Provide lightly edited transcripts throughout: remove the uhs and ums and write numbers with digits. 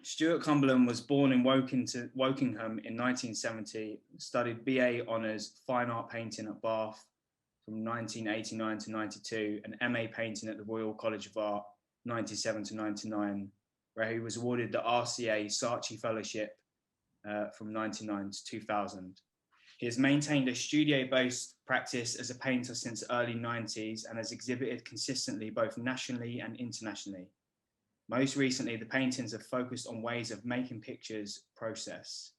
Stuart Cumberland was born in Wokingham in 1970, studied BA Honours Fine Art Painting at Bath from 1989 to 92, and MA Painting at the Royal College of Art 97 to 99, where he was awarded the RCA Saatchi Fellowship from 99 to 2000. He has maintained a studio-based practice as a painter since the early 90s and has exhibited consistently both nationally and internationally. Most recently, the paintings have focused on ways of making pictures process.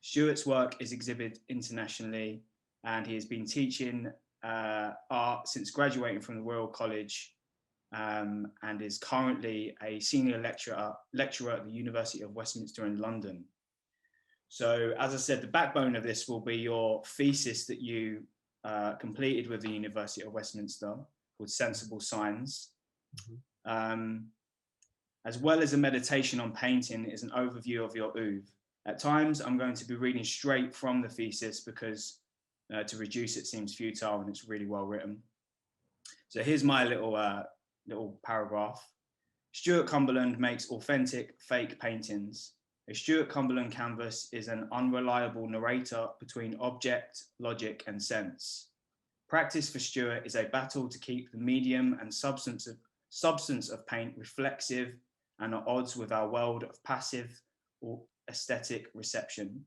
Stuart's work is exhibited internationally, and he has been teaching art since graduating from the Royal College, and is currently a senior lecturer at the University of Westminster in London. So, as I said, the backbone of this will be your thesis that you completed with the University of Westminster, called Sensible Signs. As well as a meditation on painting is an overview of your oeuvre. At times, I'm going to be reading straight from the thesis because to reduce it seems futile and it's really well written. So here's my little paragraph. Stuart Cumberland makes authentic, fake paintings. A Stuart Cumberland canvas is an unreliable narrator between object, logic, and sense. Practice for Stuart is a battle to keep the medium and substance of paint reflexive and at odds with our world of passive or aesthetic reception.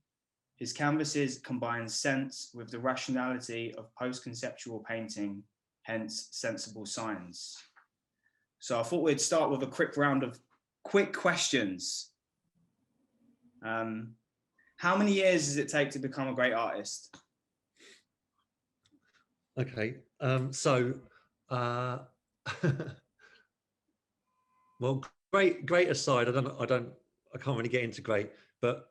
His canvases combine sense with the rationality of post-conceptual painting, hence Sensible Signs. So I thought we'd start with a quick round of quick questions. How many years does it take to become a great artist? Okay, well, great aside. I can't really get into great, but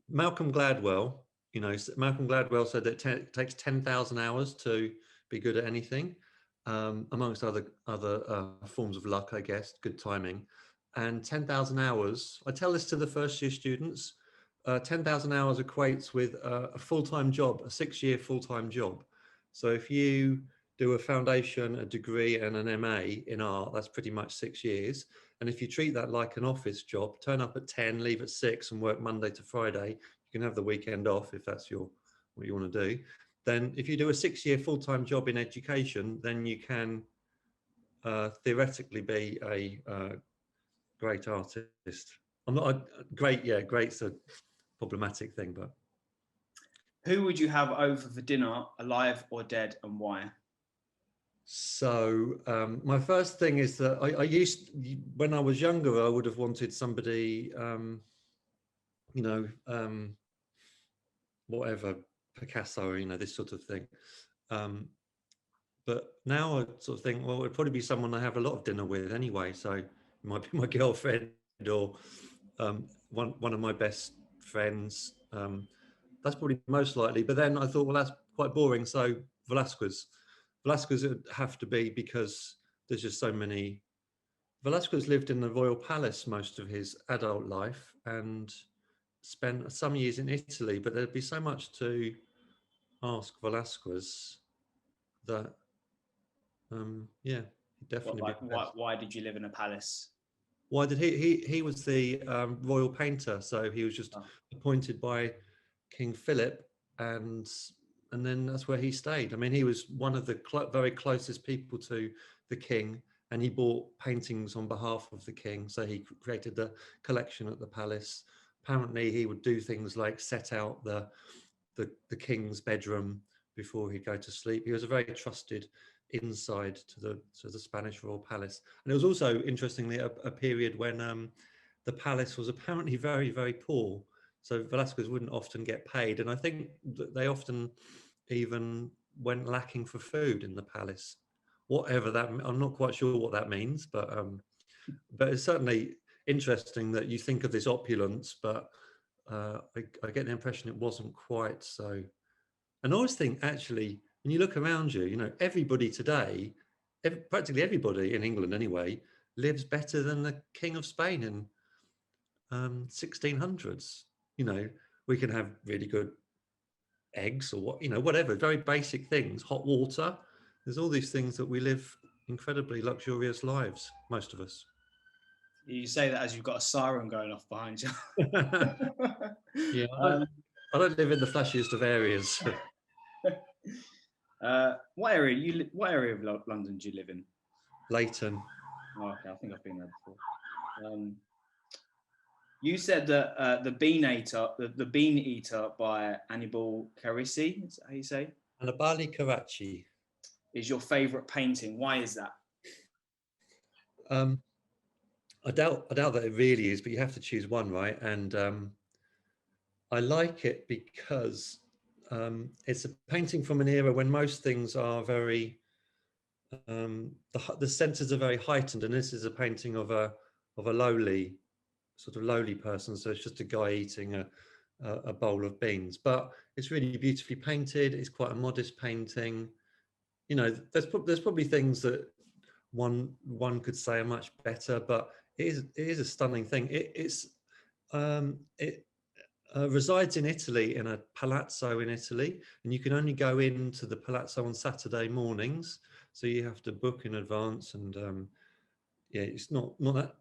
Malcolm Gladwell, Malcolm Gladwell said that it takes 10,000 hours to be good at anything, amongst other forms of luck, I guess, good timing. And 10,000 hours, I tell this to the first year students, 10,000 hours equates with a full-time job, a 6-year full-time job. So if you do a foundation, a degree and an MA in art, that's pretty much 6 years. And if you treat that like an office job, turn up at 10, leave at 6 and work Monday to Friday, you can have the weekend off if that's what you want to do. Then if you do a 6-year full-time job in education, then you can theoretically be a great artist. I'm not great's a problematic thing, but. Who would you have over for dinner, alive or dead, and why? So my first thing is that when I was younger, I would have wanted somebody, whatever, Picasso, this sort of thing. But now I sort of think, well, it'd probably be someone I have a lot of dinner with anyway. So it might be my girlfriend or one of my best friends. That's probably most likely. But then I thought, well, that's quite boring. So Velasquez would have to be, because there's just so many. Velasquez lived in the royal palace most of his adult life and spent some years in Italy, but there'd be so much to ask Velasquez that, yeah, definitely. Why did you live in a palace? Why did he was the royal painter, so he was just appointed by King Philip, and then that's where he stayed. I mean, he was one of the very closest people to the king, and he bought paintings on behalf of the king. So he created the collection at the palace. Apparently, he would do things like set out the king's bedroom before he'd go to sleep. He was a very trusted inside to the Spanish royal palace. And it was also, interestingly, a period when the palace was apparently very, very poor. So Velasquez wouldn't often get paid. And I think that they often even went lacking for food in the palace. Whatever that, I'm not quite sure what that means, but it's certainly interesting that you think of this opulence, but I get the impression it wasn't quite so. And I always think, actually, when you look around you, everybody today, practically everybody in England anyway, lives better than the King of Spain in 1600s. We can have really good eggs or whatever, very basic things, hot water. There's all these things that we live incredibly luxurious lives, most of us. You say that as you've got a siren going off behind you. Yeah, um, I don't live in the flashiest of areas. what area of London do you live in? Leighton. Oh, okay, I think I've been there before. You said that the Bean Eater by Annibale Carrisi, is that how you say, And a Bali Karachi. is your favourite painting? Why is that? Um, I doubt that it really is, but you have to choose one, right? And I like it because it's a painting from an era when most things are very the senses are very heightened, and this is a painting of a lowly person. So it's just a guy eating a bowl of beans, but it's really beautifully painted. It's quite a modest painting. You know, there's probably things that one could say are much better, but it is a stunning thing. It resides in Italy, in a palazzo in Italy, and you can only go into the palazzo on Saturday mornings, so you have to book in advance. And yeah, it's not that,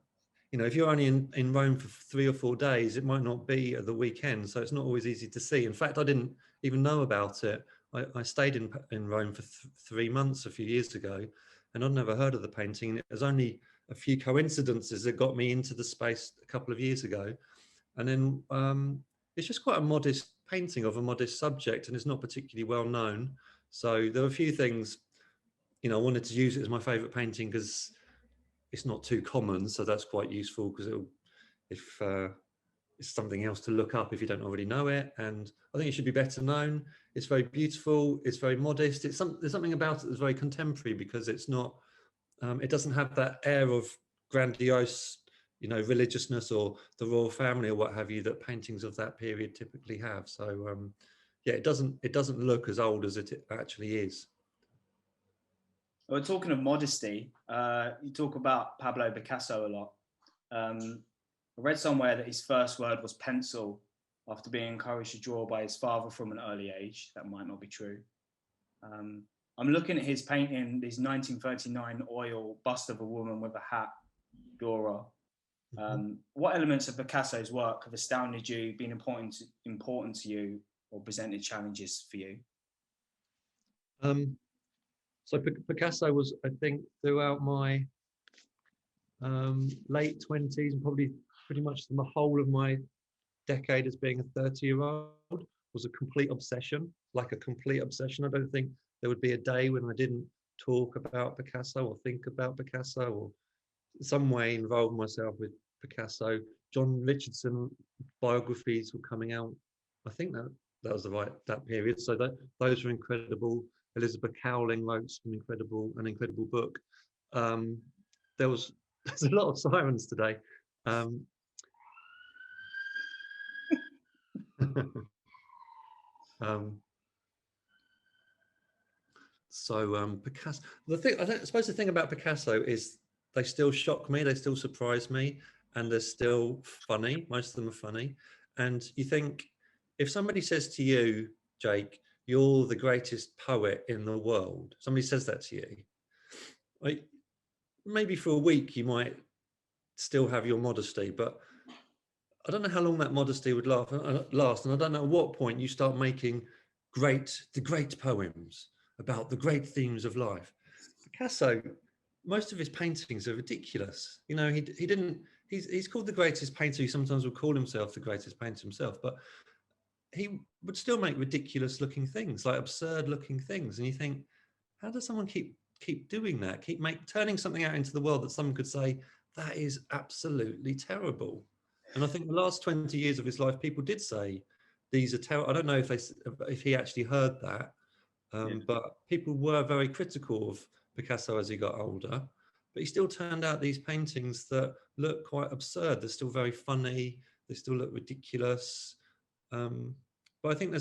you know, if you're only in Rome for 3 or 4 days, it might not be at the weekend, so it's not always easy to see. In fact, I didn't even know about it. I stayed in Rome for 3 months a few years ago, and I'd never heard of the painting. It was only a few coincidences that got me into the space a couple of years ago. And then it's just quite a modest painting of a modest subject, and it's not particularly well known. So there were a few things, you know, I wanted to use it as my favorite painting because it's not too common. So that's quite useful, because if it's something else to look up if you don't already know it. And I think it should be better known. It's very beautiful. It's very modest. There's something about it that's very contemporary, because it's not, it doesn't have that air of grandiose, you know, religiousness or the royal family or what have you that paintings of that period typically have. So yeah, it doesn't look as old as it actually is. Well, talking of modesty, you talk about Pablo Picasso a lot. I read somewhere that his first word was pencil after being encouraged to draw by his father from an early age. That might not be true. I'm looking at his painting, his 1939 oil bust of a woman with a hat, Dora. What elements of Picasso's work have astounded you, been important to you, or presented challenges for you? So Picasso was, I think, throughout my late 20s, and probably pretty much the whole of my decade as being a 30-year-old, was a complete obsession, like a complete obsession. I don't think there would be a day when I didn't talk about Picasso or think about Picasso or some way involve myself with Picasso. John Richardson biographies were coming out. I think that was that period. So those were incredible. Elizabeth Cowling wrote an incredible book. There's a lot of sirens today. Picasso. I suppose the thing about Picasso is they still shock me, they still surprise me, and they're still funny. Most of them are funny. And you think, if somebody says to you, Jake, you're the greatest poet in the world, somebody says that to you, like, maybe for a week you might still have your modesty, but I don't know how long that modesty would last, and I don't know at what point you start making the great poems about the great themes of life. Picasso, most of his paintings are ridiculous. You know, he didn't. He's called the greatest painter. He sometimes would call himself the greatest painter himself, but he would still make ridiculous looking things, like absurd looking things. And you think, how does someone keep doing that? Turning something out into the world that someone could say that is absolutely terrible. And I think the last 20 years of his life, people did say these are terrible. I don't know if he actually heard that, but people were very critical of Picasso as he got older. But he still turned out these paintings that look quite absurd. They're still very funny. They still look ridiculous. But I think they're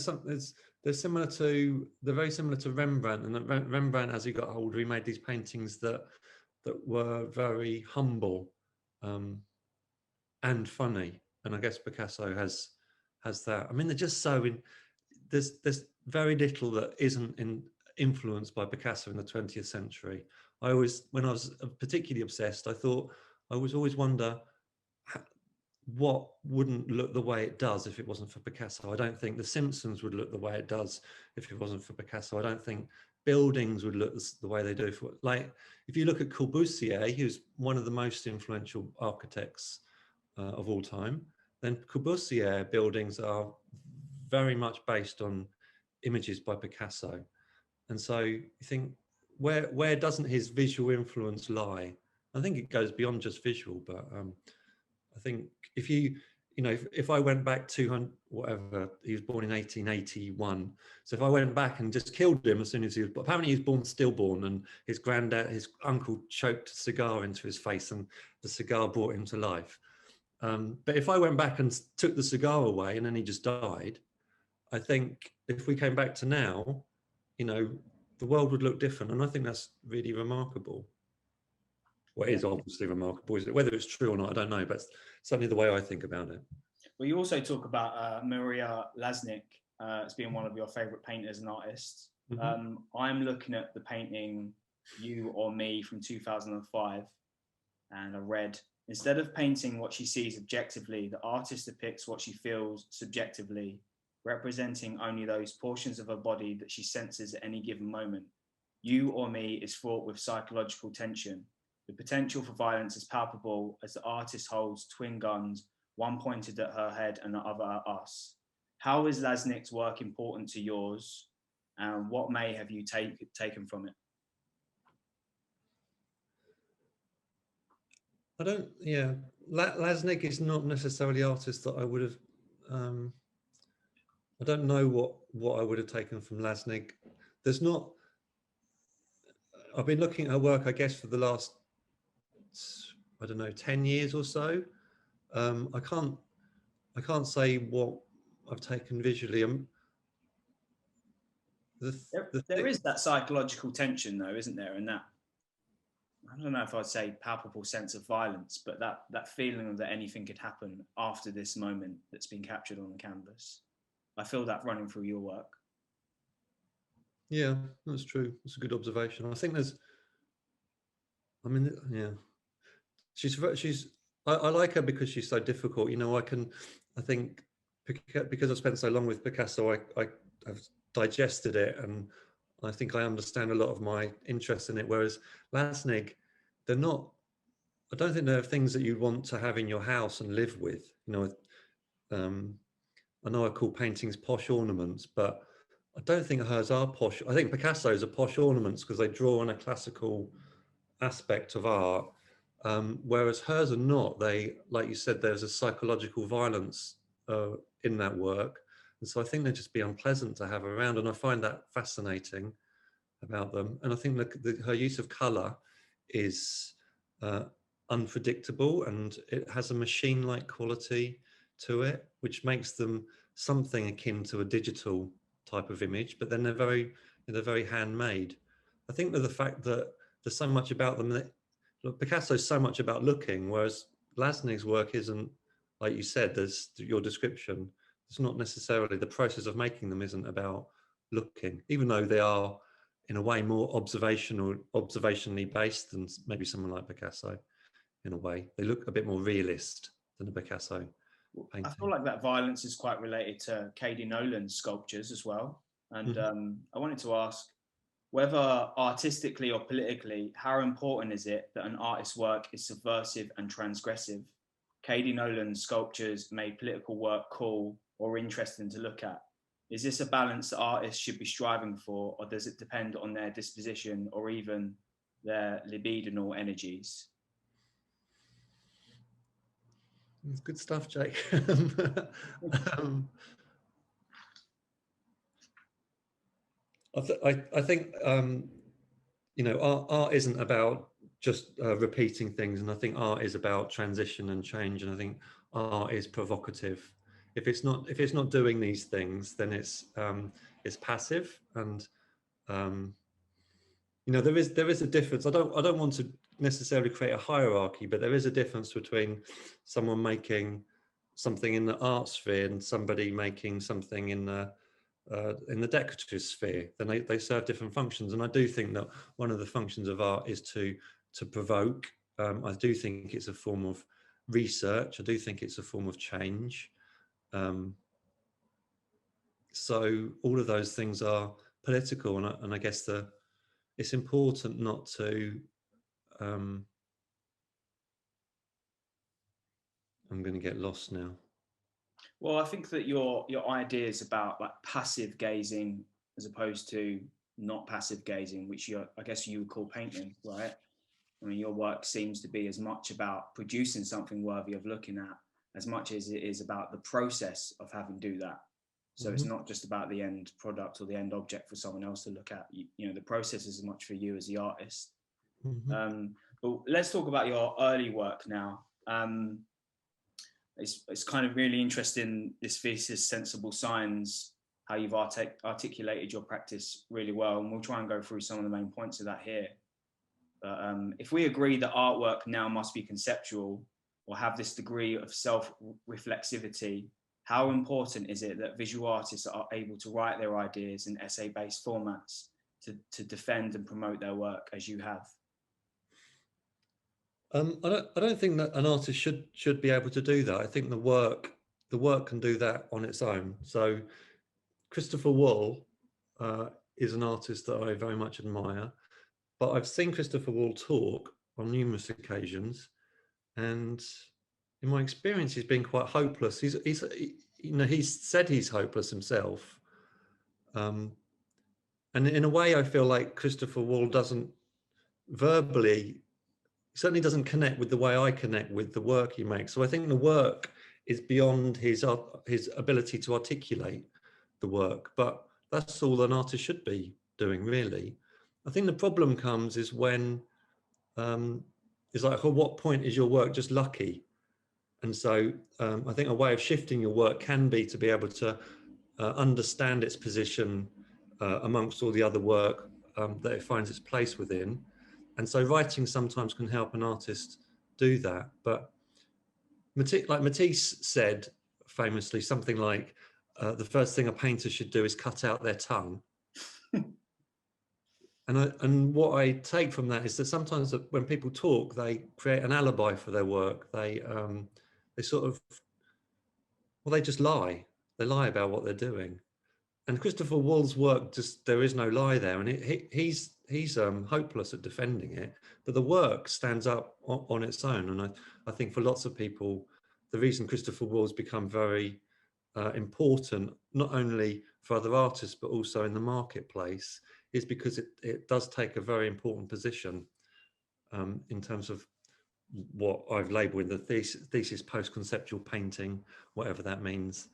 very similar to Rembrandt, and that Rembrandt, as he got older, he made these paintings that were very humble and funny. And I guess Picasso has that. I mean, they're just so in. There's very little that isn't influenced by Picasso in the 20th century. When I was particularly obsessed, I thought I was always wonder what wouldn't look the way it does if it wasn't for Picasso. I don't think The Simpsons would look the way it does if it wasn't for Picasso. I don't think buildings would look the way they do. For, like, if you look at Corbusier, who's one of the most influential architects of all time, then Corbusier buildings are very much based on images by Picasso. And so you think, where doesn't his visual influence lie? I think it goes beyond just visual, but I think if if I went back 200, whatever, he was born in 1881. So if I went back and just killed him as soon as he was, apparently he was born stillborn, and his uncle choked a cigar into his face and the cigar brought him to life. But if I went back and took the cigar away and then he just died, I think if we came back to now, the world would look different. And I think that's really remarkable. Well, it is obviously remarkable, is it? Whether it's true or not, I don't know, but certainly the way I think about it. Well, you also talk about Maria Lasnick as being one of your favorite painters and artists. Mm-hmm. I'm looking at the painting You or Me from 2005, and I read, instead of painting what she sees objectively, the artist depicts what she feels subjectively, representing only those portions of her body that she senses at any given moment. You or Me is fraught with psychological tension. The potential for violence is palpable as the artist holds twin guns, one pointed at her head and the other at us. How is Lasnick's work important to yours, and what may have you taken from it? Lasnick is not necessarily an artist that I would have, I don't know what I would have taken from Lasnick. I've been looking at her work, I guess, for the last, 10 years or so. I can't say what I've taken visually. There is that psychological tension, though, isn't there? And that, I don't know if I'd say palpable sense of violence, but that feeling that anything could happen after this moment that's been captured on the canvas. I feel that running through your work. Yeah, that's true. That's a good observation. I think I like her because she's so difficult. I think because I've spent so long with Picasso, I've digested it, and I think I understand a lot of my interest in it. Whereas Lasnick, I don't think they're things that you want to have in your house and live with. I know I call paintings posh ornaments, but I don't think hers are posh. I think Picasso's are posh ornaments because they draw on a classical aspect of art, whereas hers are not. They, like you said, there's a psychological violence in that work, and so I think they'd just be unpleasant to have around, and I find that fascinating about them. And I think her use of color is unpredictable, and it has a machine-like quality to it, which makes them something akin to a digital type of image, but then they're very handmade. I think that the fact that there's so much about them that Picasso's so much about looking, whereas Lasnick's work isn't, like you said, there's your description. It's not necessarily, the process of making them isn't about looking, even though they are in a way more observationally based than maybe someone like Picasso. In a way, they look a bit more realist than a Picasso painting. I feel like that violence is quite related to Katie Nolan's sculptures as well. And I wanted to ask, whether artistically or politically, how important is it that an artist's work is subversive and transgressive? Katie Nolan's sculptures made political work cool or interesting to look at. Is this a balance that artists should be striving for, or does it depend on their disposition or even their libidinal energies? It's good stuff, Jake. I think art isn't about just repeating things, and I think art is about transition and change, and I think art is provocative. If it's not doing these things, then it's passive, and there is a difference. I don't want to necessarily create a hierarchy, but there is a difference between someone making something in the art sphere and somebody making something in the decorative sphere. Then they serve different functions, and I do think that one of the functions of art is to provoke I do think it's a form of research. I do think it's a form of change. So all of those things are political, and I guess it's important not to. I'm going to get lost now. Well, I think that your ideas about like passive gazing as opposed to not passive gazing, which I guess you would call painting, right? I mean, your work seems to be as much about producing something worthy of looking at as much as it is about the process of having to do that. So it's not just about the end product or the end object for someone else to look at. You know, the process is as much for you as the artist. But let's talk about your early work now. It's kind of really interesting, this thesis, Sensible Signs, how you've articulated your practice really well. And we'll try and go through some of the main points of that here. But if we agree that artwork now must be conceptual or have this degree of self-reflexivity, how important is it that visual artists are able to write their ideas in essay-based formats to defend and promote their work as you have? I don't think that an artist should be able to do that. I think the work can do that on its own. So Christopher Wall is an artist that I very much admire, but I've seen Christopher Wall talk on numerous occasions, and in my experience, he's been quite hopeless. He's said he's hopeless himself, and in a way, I feel like Christopher Wall doesn't verbally. Certainly doesn't connect with the way I connect with the work he makes. So I think the work is beyond his ability to articulate the work, but that's all an artist should be doing, really. I think the problem comes is when it's like, at what point is your work just lucky? And so I think a way of shifting your work can be to be able to understand its position amongst all the other work that it finds its place within. And so writing sometimes can help an artist do that. But like Matisse said famously, something like, the first thing a painter should do is cut out their tongue. And what I take from that is that sometimes when people talk, they create an alibi for their work. They sort of, well, they just lie. They lie about what they're doing. And Christopher Wall's work, just there is no lie there, and he's hopeless at defending it. But the work stands up on its own, and I think for lots of people, the reason Christopher Wall's become very important, not only for other artists but also in the marketplace, is because it does take a very important position in terms of what I've labelled the thesis post-conceptual painting, whatever that means.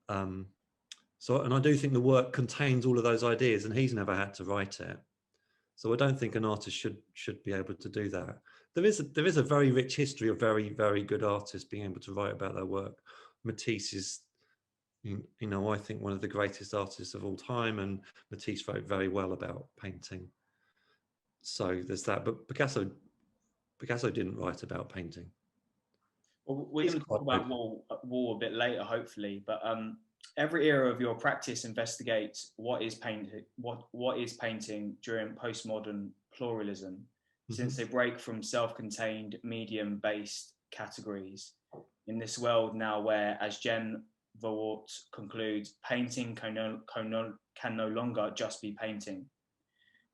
And I do think the work contains all of those ideas, and he's never had to write it. So I don't think an artist should be able to do that. There is a very rich history of very, very good artists being able to write about their work. Matisse is, I think one of the greatest artists of all time, and Matisse wrote very well about painting. So there's that. But Picasso didn't write about painting. Well, we're going to talk about Wall a bit later, hopefully. But every era of your practice investigates what is painting during postmodern pluralism, since they break from self-contained medium-based categories. In this world now where, as Jen Vawort concludes, painting can no longer just be painting.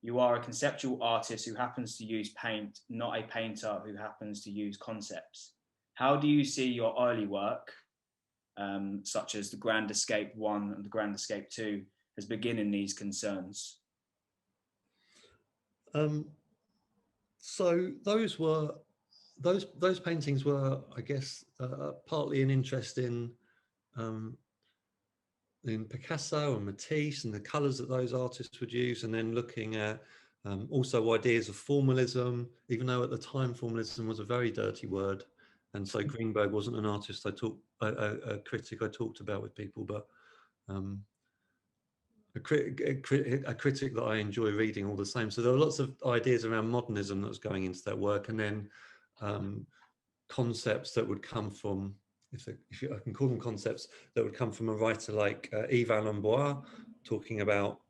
You are a conceptual artist who happens to use paint, not a painter who happens to use concepts. How do you see your early work, such as the Grand Escape 1 and the Grand Escape 2, as beginning these concerns? So those paintings were, I guess, partly an interest in Picasso and Matisse and the colours that those artists would use, and then looking at also ideas of formalism, even though at the time formalism was a very dirty word. And so Greenberg wasn't an artist a critic I talked about with people, but a critic that I enjoy reading all the same. So there were lots of ideas around modernism that was going into that work, and then concepts that would come from, if I can call them concepts, that would come from a writer like Yvan Lambois, talking about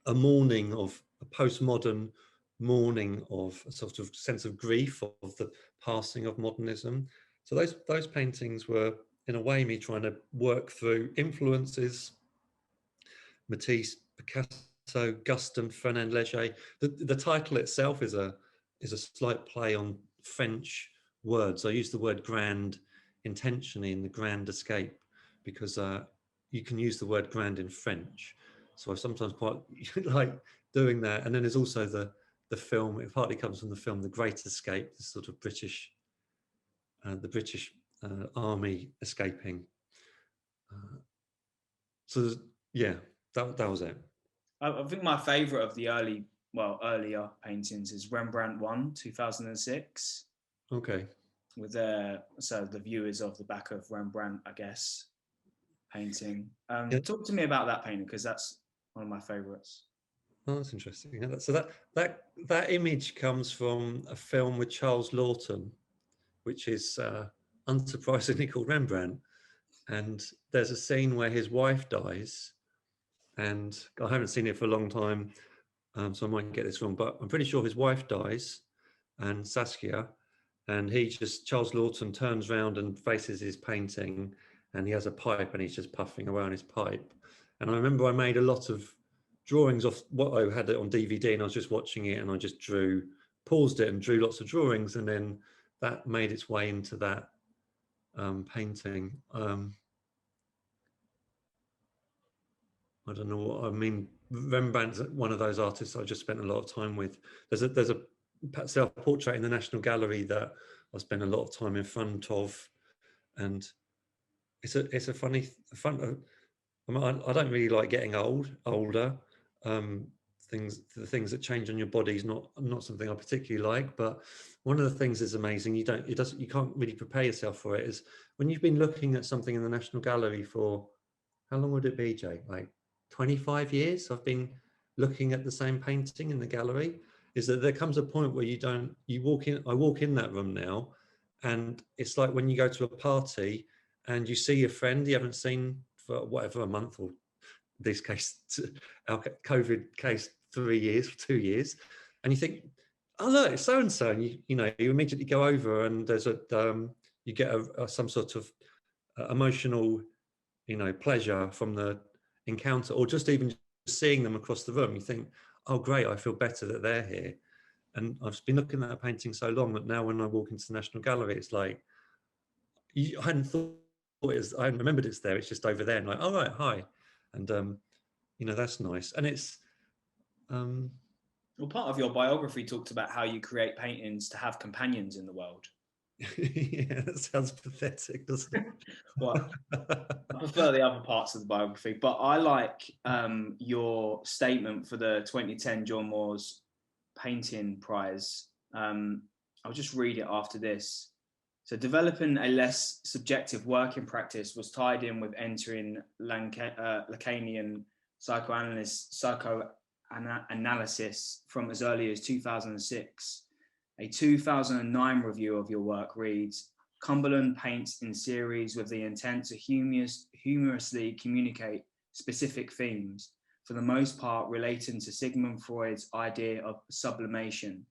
a mourning of a postmodern mourning of a sort of sense of grief of the passing of modernism. So those paintings were, in a way, me trying to work through influences, Matisse, Picasso, Guston, Fernand Léger. The title itself is a slight play on French words. I use the word grand intentionally in the Grand Escape because you can use the word grand in French. So I sometimes quite like doing that. And then there's also the film. It partly comes from the film The Great Escape, this sort of British, the British army escaping. So yeah, that was it. I think my favourite of the earlier paintings is Rembrandt 1, 2006. Okay. With so the view is of the back of Rembrandt, I guess, painting. Yeah. Talk to me about that painting, because that's one of my favourites. Oh, that's interesting. Yeah, so that image comes from a film with Charles Laughton, which is unsurprisingly called Rembrandt. And there's a scene where his wife dies, and I haven't seen it for a long time, so I might get this wrong, but I'm pretty sure his wife dies, and Saskia, and Charles Laughton turns around and faces his painting, and he has a pipe and he's just puffing away on his pipe. And I remember I made a lot of drawings off what I had it on DVD, and I was just watching it, and I just paused it and drew lots of drawings, and then that made its way into that painting. I don't know what I mean. Rembrandt's one of those artists I just spent a lot of time with. There's a self-portrait in the National Gallery that I spent a lot of time in front of, and it's a funny fun. I don't really like getting older. The things that change on your body is not something I particularly like. But one of the things is amazing. You can't really prepare yourself for it. Is when you've been looking at something in the National Gallery for, how long would it be, Jay? Like 25 years I've been looking at the same painting in the gallery, is that there comes a point where I walk in that room now, and it's like when you go to a party and you see a friend you haven't seen for whatever, a month, or in this case, our COVID case, 3 years, 2 years, and you think, oh look, it's so and so, and you immediately go over, and there's you get some sort of emotional pleasure from the encounter, or just even seeing them across the room. You think, oh great, I feel better that they're here. And I've been looking at that painting so long that now when I walk into the National Gallery, it's like, I hadn't thought I hadn't remembered it's there. It's just over there, and like, all right, hi. And that's nice. And it's well, part of your biography talked about how you create paintings to have companions in the world. Yeah, that sounds pathetic, doesn't it? Well, I prefer the other parts of the biography, but I like your statement for the 2010 John Moore's Painting Prize. I'll just read it after this. So, developing a less subjective working practice was tied in with entering Lacanian psychoanalysis from as early as 2006. A 2009 review of your work reads, Cumberland paints in series with the intent to humorously communicate specific themes, for the most part relating to Sigmund Freud's idea of sublimation,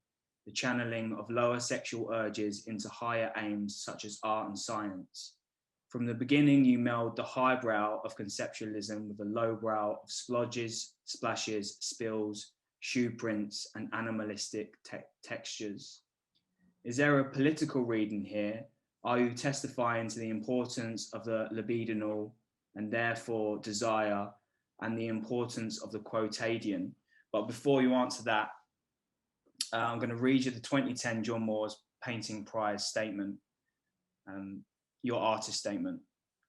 the channeling of lower sexual urges into higher aims such as art and science. From the beginning, you meld the highbrow of conceptualism with the lowbrow of splodges, splashes, spills, shoe prints, and animalistic textures. Is there a political reading here? Are you testifying to the importance of the libidinal and therefore desire, and the importance of the quotidian? But before you answer that, I'm going to read you the 2010 John Moore's Painting Prize statement, your artist statement.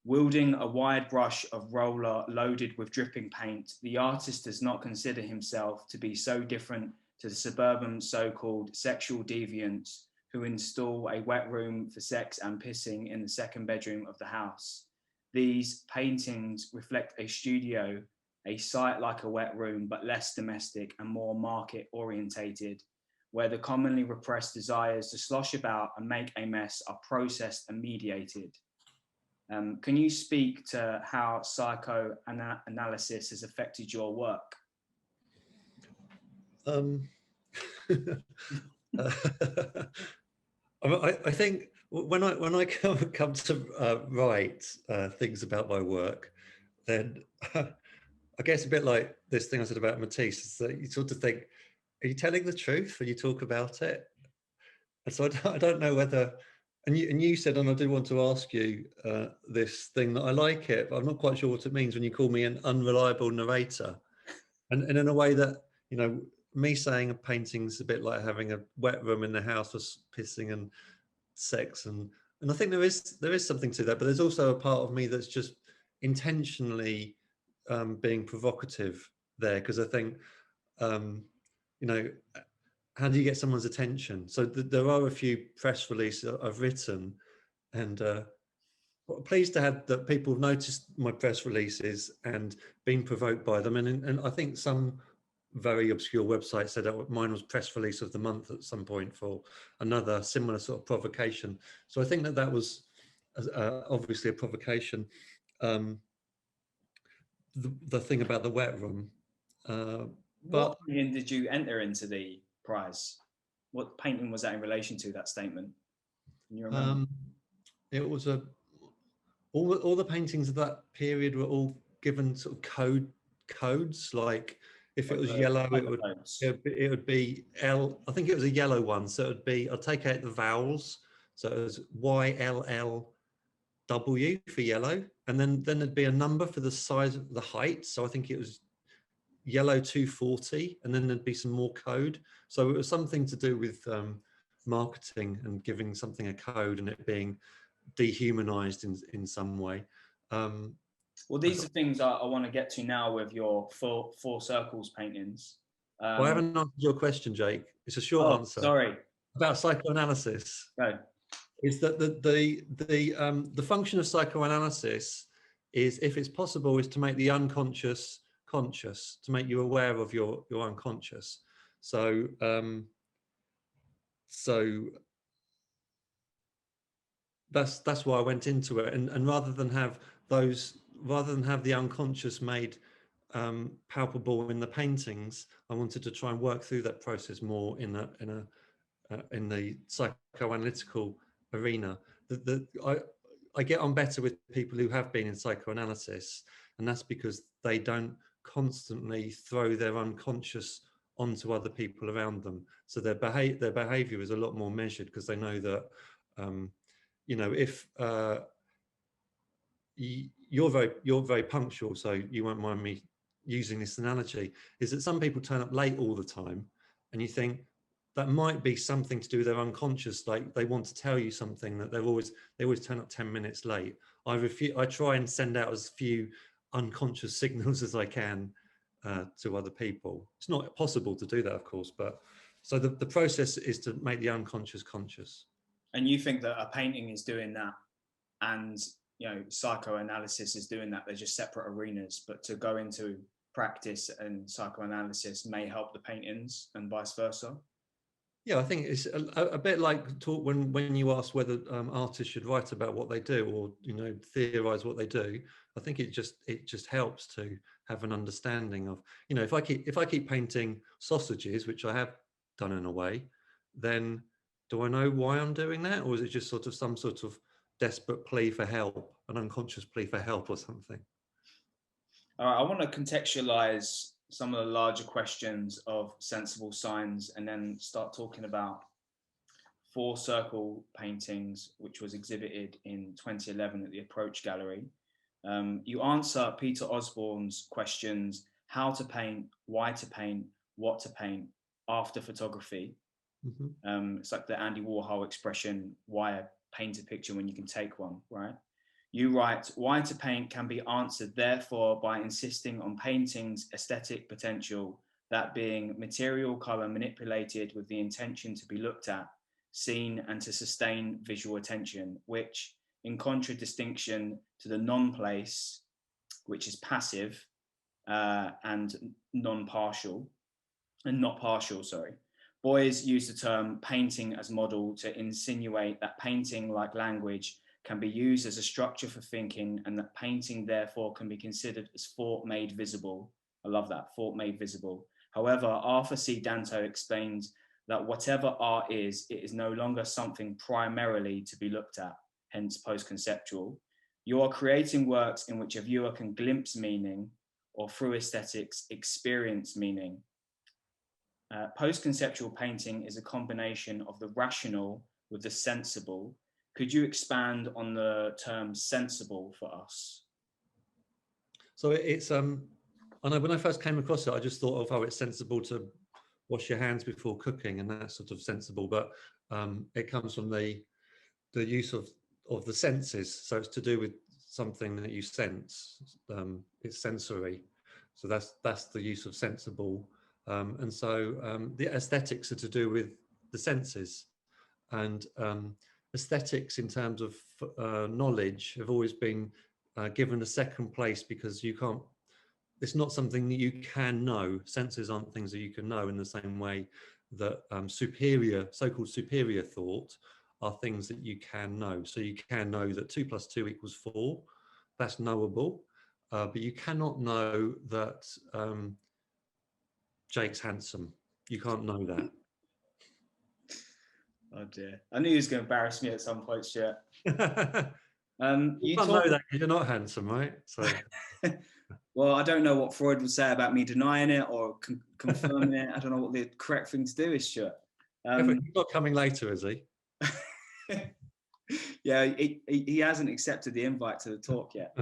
Wielding a wide brush of roller loaded with dripping paint, the artist does not consider himself to be so different to the suburban so-called sexual deviants who install a wet room for sex and pissing in the second bedroom of the house. These paintings reflect a studio, a site like a wet room, but less domestic and more market orientated, where the commonly repressed desires to slosh about and make a mess are processed and mediated. Can you speak to how psychoanalysis has affected your work? uh, I think when I come to write things about my work, then I guess a bit like this thing I said about Matisse, is that you sort of think, are you telling the truth when you talk about it? And so I don't know whether, and you said, and I do want to ask you this thing, that I like it, but I'm not quite sure what it means when you call me an unreliable narrator. And in a way that, you know, me saying a painting's a bit like having a wet room in the house for pissing and sex, and I think there is something to that, but there's also a part of me that's just intentionally being provocative there, because I think, you know, how do you get someone's attention? So there are a few press releases I've written, and pleased to have that people have noticed my press releases and been provoked by them, and I think some very obscure website said that mine was press release of the month at some point for another similar sort of provocation. So I think that was obviously a provocation. The thing about the wet room. What painting did you enter into the prize? What painting was that in relation to, that statement? Can you remember? It was all the paintings of that period were all given sort of codes, like if it was yellow, it would be L. I think it was a yellow one, so it would be. I'll take out the vowels, so it was YLLW for yellow, and then there'd be a number for the size of the height. So I think it was yellow 240, and then there'd be some more code. So it was something to do with marketing and giving something a code and it being dehumanized in some way. Well, these are things I want to get to now with your four circles paintings. Well, I haven't answered your question, Jake. It's a short answer. Sorry. About psychoanalysis. Go. Is that the function of psychoanalysis is, if it's possible, is to make the unconscious conscious, to make you aware of your unconscious. So that's why I went into it, and rather than have the unconscious made palpable in the paintings, I wanted to try and work through that process more in the psychoanalytical arena. I get on better with people who have been in psychoanalysis, and that's because they don't constantly throw their unconscious onto other people around them. So their behavior is a lot more measured, because they know that you know, if you're very punctual, so you won't mind me using this analogy, is that some people turn up late all the time, and you think that might be something to do with their unconscious, like they want to tell you something, that they always turn up 10 minutes late. I try and send out as few unconscious signals as I can to other people. It's not possible to do that, of course, but so the process is to make the unconscious conscious. And you think that a painting is doing that, and you know, psychoanalysis is doing that? They're just separate arenas, but to go into practice and psychoanalysis may help the paintings and vice versa. Yeah, I think it's a bit like talk when you ask whether artists should write about what they do, or, you know, theorize what they do. I think it just helps to have an understanding of, you know, if I keep painting sausages, which I have done in a way, then do I know why I'm doing that, or is it just sort of some sort of desperate plea for help, an unconscious plea for help or something? All right, I want to contextualize some of the larger questions of sensible signs, and then start talking about four circle paintings, which was exhibited in 2011 at the Approach Gallery. You answer Peter Osborne's questions: how to paint, why to paint, what to paint, after photography. Mm-hmm. It's like the Andy Warhol expression, why paint a picture when you can take one, right? You write, why to paint can be answered, therefore, by insisting on painting's aesthetic potential, that being material color manipulated with the intention to be looked at, seen, and to sustain visual attention, which, in contradistinction to the non-place, which is passive and non-partial, and not partial, sorry. Boys use the term painting as model to insinuate that painting, like language, can be used as a structure for thinking, and that painting therefore can be considered as thought made visible. I love that, thought made visible. However, Arthur C. Danto explains that whatever art is, it is no longer something primarily to be looked at, hence post-conceptual. You are creating works in which a viewer can glimpse meaning, or through aesthetics, experience meaning. Post-conceptual painting is a combination of the rational with the sensible. Could you expand on the term sensible for us? So it's I know when I first came across it, I just thought of how it's sensible to wash your hands before cooking, and that's sort of sensible. But it comes from the use of the senses. So it's to do with something that you sense. It's sensory. So that's the use of sensible. And so the aesthetics are to do with the senses, and aesthetics in terms of knowledge have always been given a second place, because you can't, it's not something that you can know. Senses aren't things that you can know in the same way that so-called superior thought are things that you can know. So you can know that 2 + 2 = 4. That's knowable. But you cannot know that Jake's handsome. You can't know that. Oh dear. I knew he was going to embarrass me at some point, Stuart. You can't know that because you're not handsome, right? So. Well, I don't know what Freud would say about me denying it or confirming it. I don't know what the correct thing to do is, Stuart. He's not coming later, is he? Yeah, he hasn't accepted the invite to the talk yet.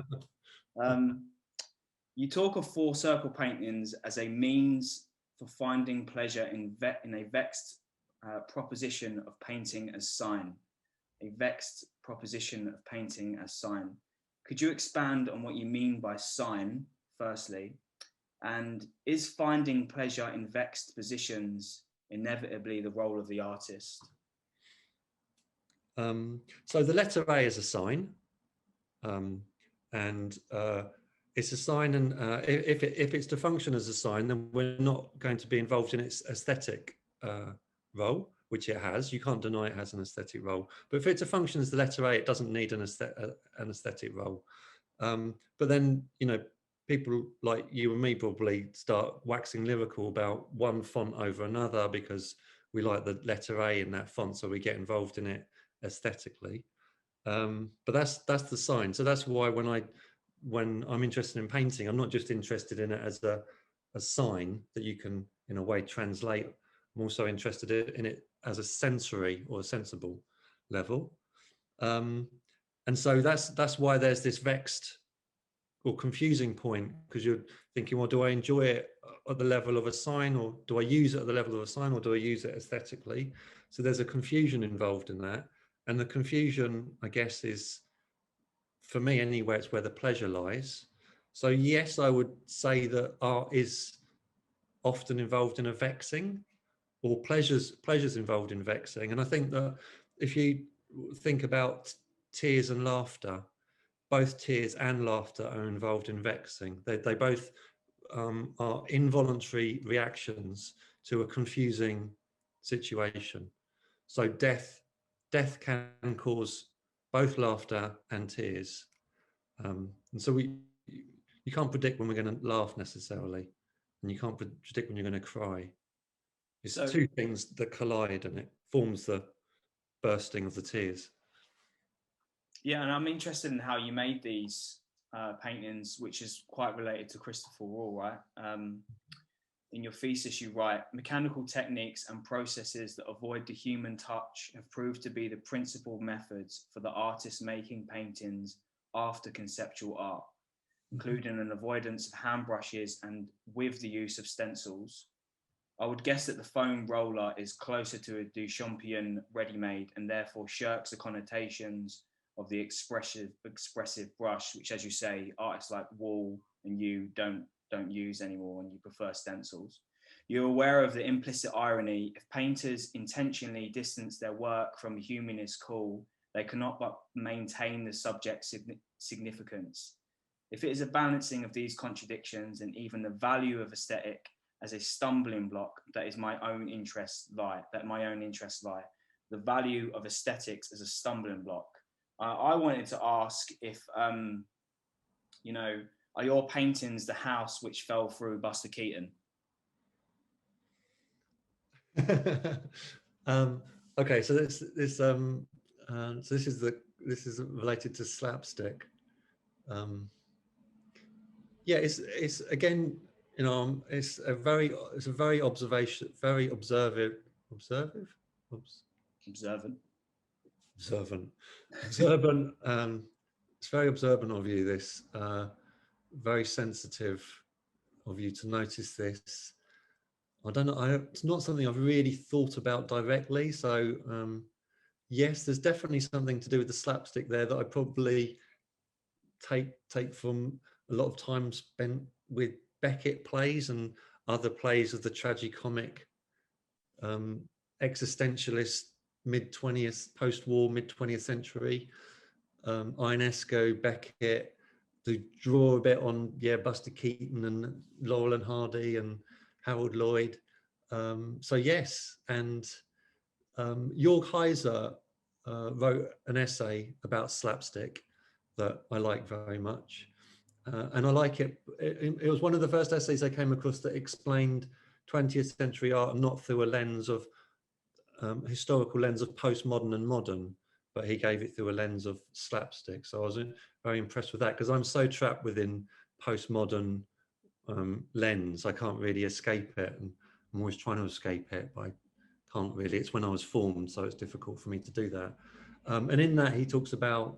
You talk of four circle paintings as a means for finding pleasure in a vexed proposition of painting as sign. A vexed proposition of painting as sign. Could you expand on what you mean by sign, firstly? And is finding pleasure in vexed positions inevitably the role of the artist? So the letter A is a sign, and it's a sign, and if it's to function as a sign, then we're not going to be involved in its aesthetic role, which it has. You can't deny it has an aesthetic role. But if it's to function as the letter A, it doesn't need an aesthetic role. But then, you know, people like you and me probably start waxing lyrical about one font over another because we like the letter A in that font, so we get involved in it aesthetically. But that's the sign. So that's why when I'm interested in painting, I'm not just interested in it as a sign that you can in a way translate. I'm also interested in it as a sensory or a sensible level. And so that's why there's this vexed or confusing point, because you're thinking, well, do I enjoy it at the level of a sign, or do I use it at the level of a sign, or do I use it aesthetically? So there's a confusion involved in that. And the confusion, I guess, is, for me anyway, it's where the pleasure lies. So yes, I would say that art is often involved in a vexing, or pleasures involved in vexing. And I think that if you think about tears and laughter, both tears and laughter are involved in vexing. They both are involuntary reactions to a confusing situation. So death can cause both laughter and tears. And so you can't predict when we're going to laugh necessarily, and you can't predict when you're going to cry. It's two things that collide, and it forms the bursting of the tears. Yeah, and I'm interested in how you made these paintings, which is quite related to Christopher Rule, right? In your thesis, you write, mechanical techniques and processes that avoid the human touch have proved to be the principal methods for the artist making paintings after conceptual art, including an avoidance of hand brushes and with the use of stencils. I would guess that the foam roller is closer to a Duchampian ready-made and therefore shirks the connotations of the expressive brush, which, as you say, artists like Wall and you don't use anymore, and you prefer stencils. You're aware of the implicit irony. If painters intentionally distance their work from the humanist call, they cannot but maintain the subject's significance. If it is a balancing of these contradictions and even the value of aesthetic as a stumbling block that my own interests lie, the value of aesthetics as a stumbling block. I wanted to ask if, are your paintings the house which fell through Buster Keaton? Okay, so this is related to slapstick. Yeah, it's again, you know, it's a very observant, Observant. observant, observant. It's very observant of you. This very sensitive of you to notice this. I don't know. It's not something I've really thought about directly. So yes, there's definitely something to do with the slapstick there that I probably take from a lot of time spent with Beckett plays and other plays of the tragicomic existentialist post-war mid-20th century. Ionesco, Beckett, to draw a bit on Buster Keaton and Laurel and Hardy and Harold Lloyd. So yes, and Jörg Heiser wrote an essay about slapstick that I like very much. And I like it. It was one of the first essays I came across that explained 20th century art not through a lens of historical lens of postmodern and modern, but he gave it through a lens of slapstick. So I was very impressed with that, because I'm so trapped within postmodern lens. I can't really escape it, and I'm always trying to escape it, but I can't really. It's when I was formed, so it's difficult for me to do that. And in that, he talks about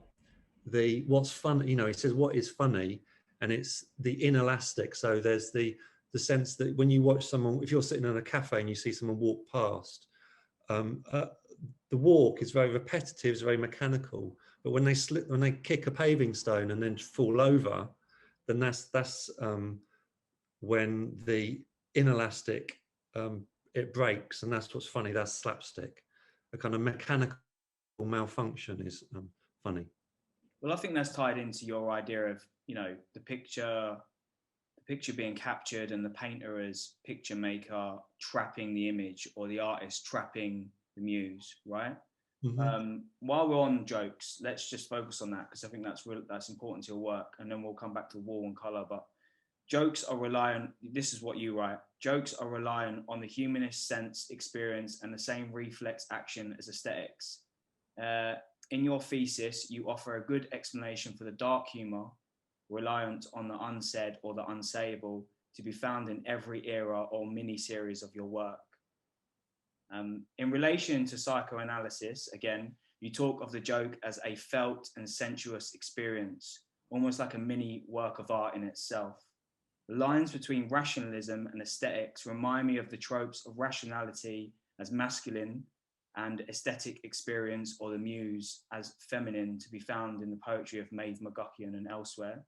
what's fun. You know, he says what is funny, and it's the inelastic. So there's the sense that when you watch someone, if you're sitting in a cafe and you see someone walk past, the walk is very repetitive, it's very mechanical. But when they kick a paving stone and then fall over, then that's when the inelastic it breaks, and that's what's funny. That's slapstick. A kind of mechanical malfunction is funny. Well, I think that's tied into your idea of, you know, the picture being captured and the painter as picture maker trapping the image, or the artist trapping the muse, right? Mm-hmm. While we're on jokes, let's just focus on that, because I think that's important to your work, and then we'll come back to wall and color. But jokes are reliant, this is what you write, jokes are reliant on the humanist sense, experience, and the same reflex action as aesthetics. In your thesis, you offer a good explanation for the dark humor reliant on the unsaid or the unsayable to be found in every era or mini-series of your work. In relation to psychoanalysis, again, you talk of the joke as a felt and sensuous experience, almost like a mini work of art in itself. The lines between rationalism and aesthetics remind me of the tropes of rationality as masculine and aesthetic experience or the muse as feminine to be found in the poetry of Maeve McGuckian and elsewhere.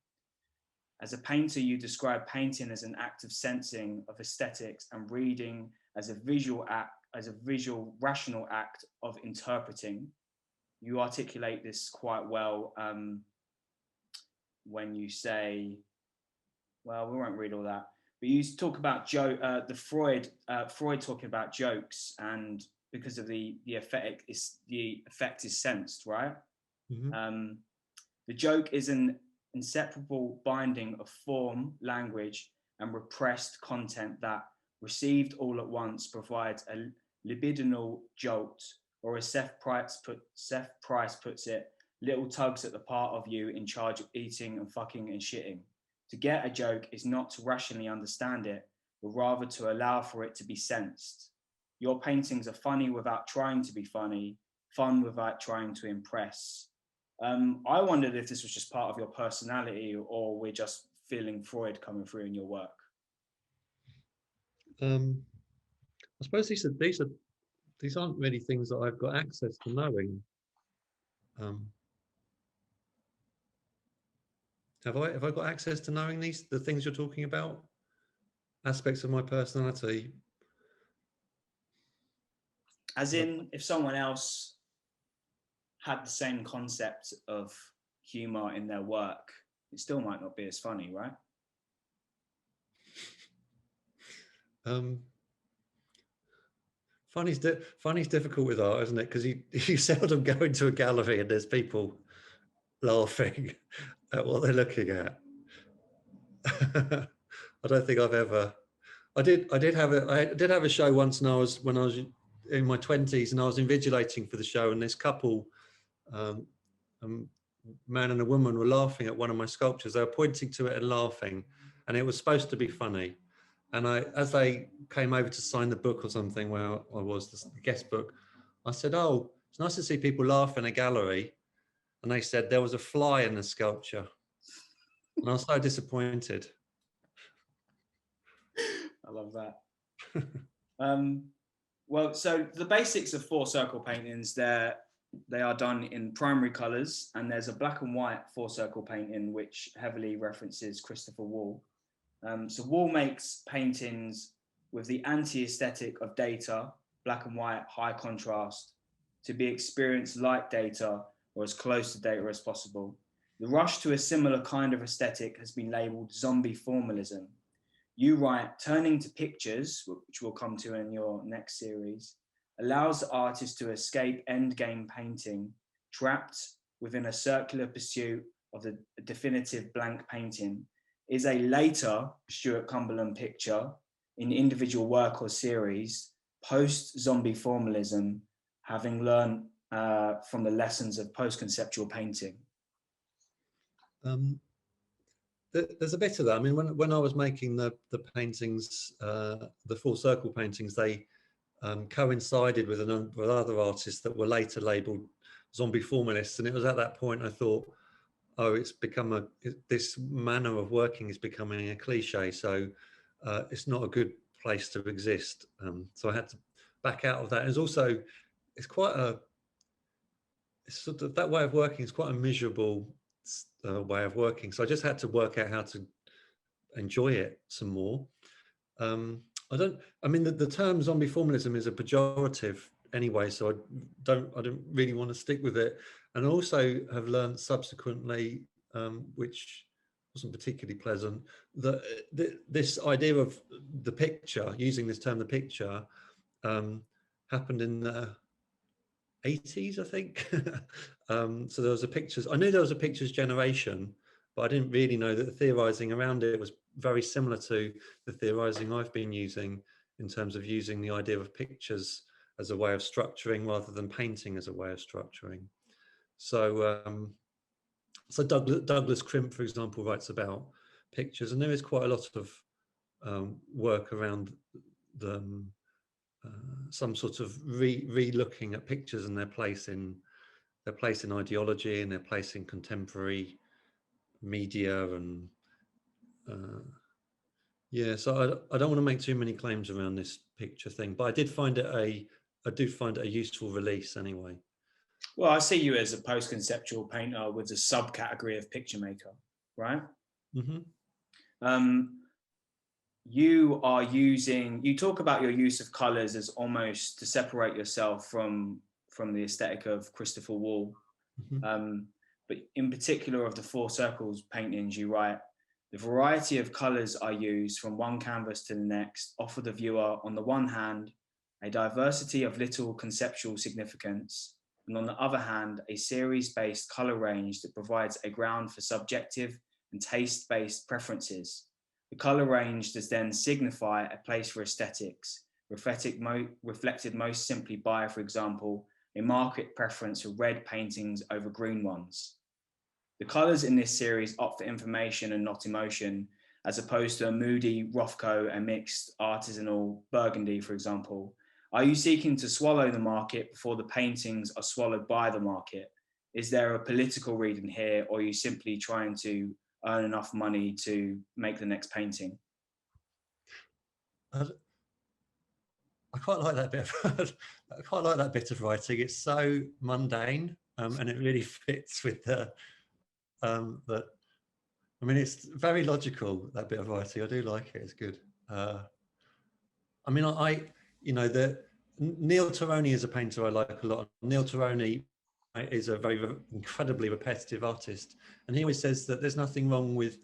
As a painter, you describe painting as an act of sensing, of aesthetics, and reading as a visual rational act of interpreting. You articulate this quite well when you say, well, we won't read all that, but you talk about Freud talking about jokes, and because of the effect is sensed, right? Mm-hmm. The joke is an inseparable binding of form, language, and repressed content that, received all at once, provides a libidinal jolt, or as Seth Price puts it, little tugs at the part of you in charge of eating and fucking and shitting. To get a joke is not to rationally understand it, but rather to allow for it to be sensed. Your paintings are funny without trying to be funny, fun without trying to impress. I wondered if this was just part of your personality, or we're just feeling Freud coming through in your work. I suppose these aren't really things that I've got access to knowing. Have I got access to knowing the things you're talking about? Aspects of my personality? As in, if someone else had the same concept of humor in their work, it still might not be as funny, right? Funny's difficult with art, isn't it? Because you seldom go into a gallery and there's people laughing at what they're looking at. I don't think I've ever I did have a show once, and when I was in my 20s, and I was invigilating for the show, and this couple, um, man and a woman, were laughing at one of my sculptures. They were pointing to it and laughing, and it was supposed to be funny. And as they came over to sign the book or something, where I was the guest book, I said, "Oh, it's nice to see people laugh in a gallery." And they said there was a fly in the sculpture, and I was so disappointed. I love that. Well, so the basics of four circle paintings, they are done in primary colours, and there's a black and white four circle painting which heavily references Christopher Wall. So Wall makes paintings with the anti-aesthetic of data, black and white, high contrast, to be experienced like data or as close to data as possible. The rush to a similar kind of aesthetic has been labelled zombie formalism. You write, turning to pictures, which we'll come to in your next series, allows the artist to escape endgame painting, trapped within a circular pursuit of the definitive blank painting, is a later Stuart Cumberland picture in individual work or series, post-zombie formalism, having learned from the lessons of post-conceptual painting. There's a bit of that. I mean, when I was making the paintings, the four circle paintings, they coincided with other artists that were later labelled zombie formalists, and it was at that point I thought, oh, it's become this manner of working is becoming a cliche, so it's not a good place to exist. So I had to back out of that. It's quite it's sort of, that way of working is quite a miserable way of working. So I just had to work out how to enjoy it some more. I mean, the term zombie formalism is a pejorative anyway, so I don't really want to stick with it. And also have learned subsequently, which wasn't particularly pleasant, that this idea of the picture, using this term, the picture, happened in the 80s, I think. So there was I knew there was a pictures generation, but I didn't really know that the theorizing around it was very similar to the theorizing I've been using in terms of using the idea of pictures as a way of structuring rather than painting as a way of structuring. So, so Douglas Crimp, for example, writes about pictures, and there is quite a lot of work around them, some sort of re-looking at pictures and their place in ideology and their place in contemporary media, and yeah. So I don't want to make too many claims around this picture thing, but I do find it a useful release anyway. Well, I see you as a post-conceptual painter with a subcategory of Picturemaker, right? Mm-hmm. You talk about your use of colours as almost to separate yourself from the aesthetic of Christopher Wall. Mm-hmm. But in particular of the four circles paintings, you write, the variety of colours I use from one canvas to the next offer the viewer, on the one hand, a diversity of little conceptual significance, and on the other hand, a series-based colour range that provides a ground for subjective and taste-based preferences. The colour range does then signify a place for aesthetics, reflected most simply by, for example, a market preference for red paintings over green ones. The colours in this series opt for information and not emotion, as opposed to a moody Rothko and mixed artisanal burgundy, for example. Are you seeking to swallow the market before the paintings are swallowed by the market? Is there a political reason here, or are you simply trying to earn enough money to make the next painting? I quite like that bit. I quite like that bit of writing. It's so mundane, and it really fits with the. I mean, it's very logical, that bit of writing. I do like it. It's good. I mean, Neil Taroni is a painter I like a lot. Neil Taroni is a very incredibly repetitive artist, and he always says that there's nothing wrong with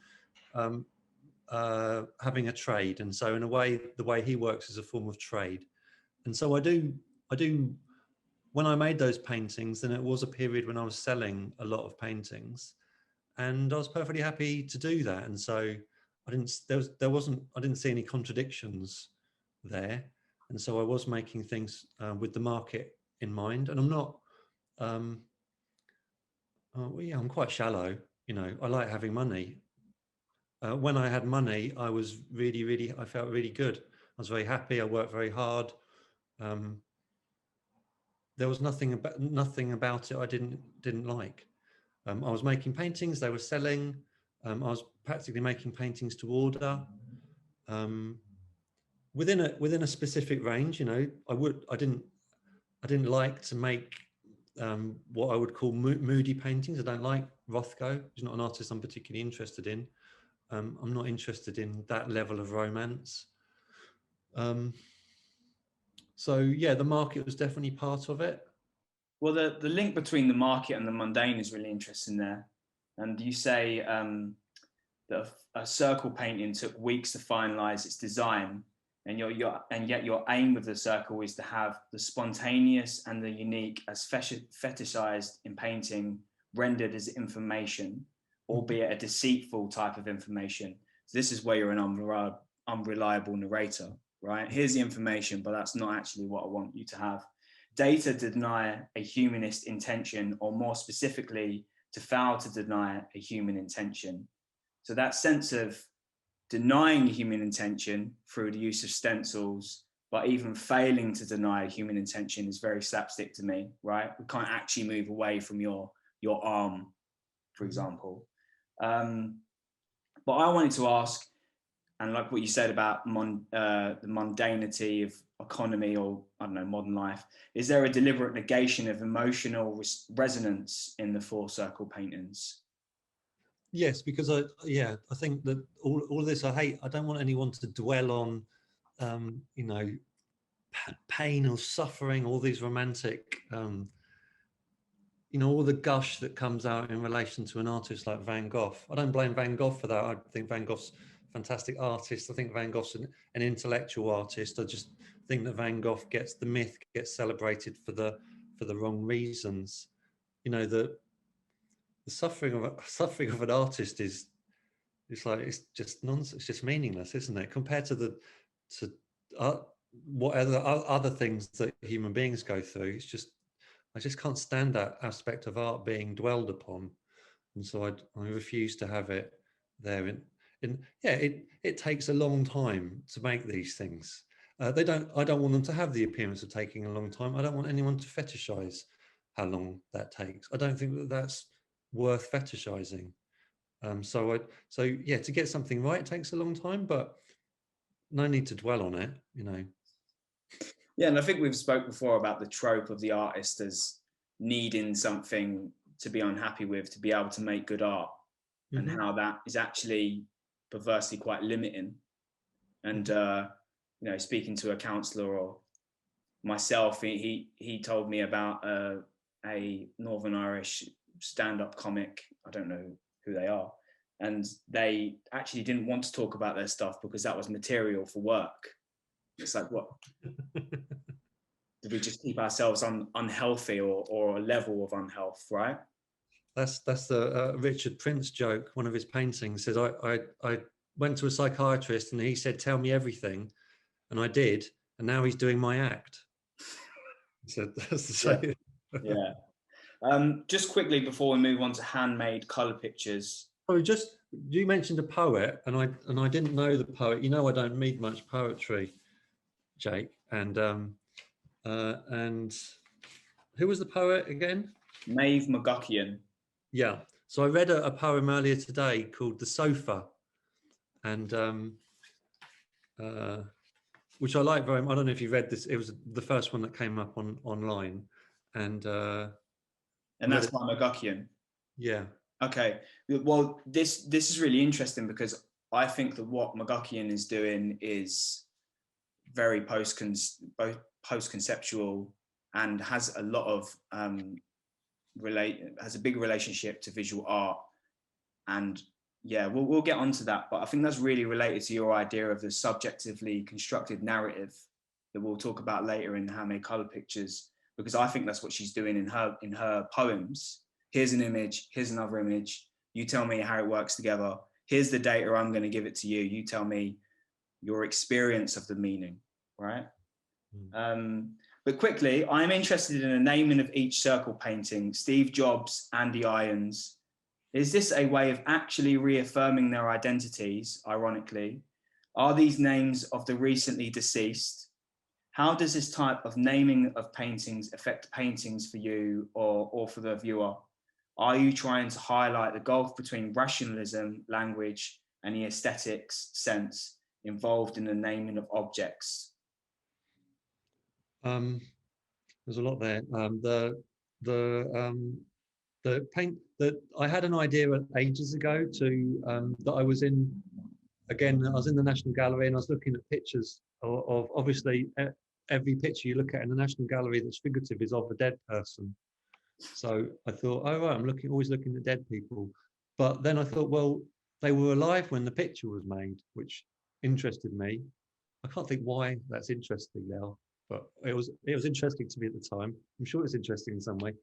having a trade, and so in a way, the way he works is a form of trade. And so I do. When I made those paintings, then it was a period when I was selling a lot of paintings, and I was perfectly happy to do that. And so I didn't see any contradictions there, and so I was making things with the market in mind. And I'm not, well, yeah, I'm quite shallow. You know, I like having money. When I had money, I was I felt really good. I was very happy. I worked very hard. There was nothing about it I didn't like. I was making paintings, they were selling. I was practically making paintings to order. Within a specific range, you know, I didn't like to make what I would call moody paintings. I don't like Rothko. He's not an artist I'm particularly interested in. I'm not interested in that level of romance. So yeah, the market was definitely part of it. Well, the link between the market and the mundane is really interesting there. And you say that a circle painting took weeks to finalize its design, and yet your aim with the circle is to have the spontaneous and the unique as fetishized in painting, rendered as information, albeit a deceitful type of information. So this is where you're an unreliable narrator, right? Here's the information, but that's not actually what I want you to have. Data to deny a humanist intention, or more specifically, to fail to deny a human intention. So that sense of denying human intention through the use of stencils, but even failing to deny human intention is very slapstick to me, right? We can't actually move away from your arm, for example. But I wanted to ask, and like what you said about the mundanity of economy, or I don't know, modern life, is there a deliberate negation of emotional resonance in the four circle paintings? Yes, because I think that all of this, I don't want anyone to dwell on, you know, pain or suffering, all these romantic, you know, all the gush that comes out in relation to an artist like Van Gogh. I don't blame Van Gogh for that. I think Van Gogh's a fantastic artist. I think Van Gogh's an intellectual artist. I just think that Van Gogh the myth gets celebrated for the wrong reasons. You know, the suffering of an artist is, it's just nonsense. It's just meaningless, isn't it? Compared to what other things that human beings go through. It's just, I just can't stand that aspect of art being dwelled upon, and so I refuse to have it there. It takes a long time to make these things. I don't want them to have the appearance of taking a long time. I don't want anyone to fetishize how long that takes. I don't think that that's worth fetishizing. So yeah, to get something right takes a long time, but no need to dwell on it, you know. Yeah, and I think we've spoke before about the trope of the artist as needing something to be unhappy with to be able to make good art, and how that is actually perversely quite limiting. And you know, speaking to a counsellor or myself, he told me about a Northern Irish stand-up comic. I don't know who they are, and they actually didn't want to talk about their stuff because that was material for work. It's like, what? Do we just keep ourselves unhealthy or a level of unhealth, right? That's the Richard Prince joke. One of his paintings says, I went to a psychiatrist and he said, tell me everything. And I did. And now he's doing my act. So that's the same. Yeah. Just quickly before we move on to handmade color pictures. Oh, you mentioned a poet, and I didn't know the poet. You know, I don't read much poetry, Jake. And who was the poet again? Maeve McGuckian. Yeah. So I read a poem earlier today called "The Sofa," and which I like very much. I don't know if you read this. It was the first one that came up online, and that's by McGuckian. Yeah. Okay. Well, this is really interesting because I think that what McGuckian is doing is very post-conceptual and has a lot of has a big relationship to visual art. And yeah, we'll get onto that, but I think that's really related to your idea of the subjectively constructed narrative that we'll talk about later in Handmade Color Pictures, because I think that's what she's doing in her poems. Here's an image, here's another image, you tell me how it works together. here's the data, I'm going to give it to you. You tell me your experience of the meaning, right? But quickly, I'm interested in the naming of each circle painting. Steve Jobs, Andy Irons. Is this a way of actually reaffirming their identities, ironically? Are these names of the recently deceased? How does this type of naming of paintings affect paintings for you or for the viewer? Are you trying to highlight the gulf between rationalism, language, and the aesthetics sense involved in the naming of objects? There's a lot there. The paint that I had an idea ages ago to that I was in. Again, I was in the National Gallery and I was looking at pictures of obviously every picture you look at in the National Gallery that's figurative is of a dead person. So I thought, oh right, I'm always looking at dead people. But then I thought, well, they were alive when the picture was made, which interested me. I can't think why that's interesting now, but it was interesting to me at the time. I'm sure it's interesting in some way.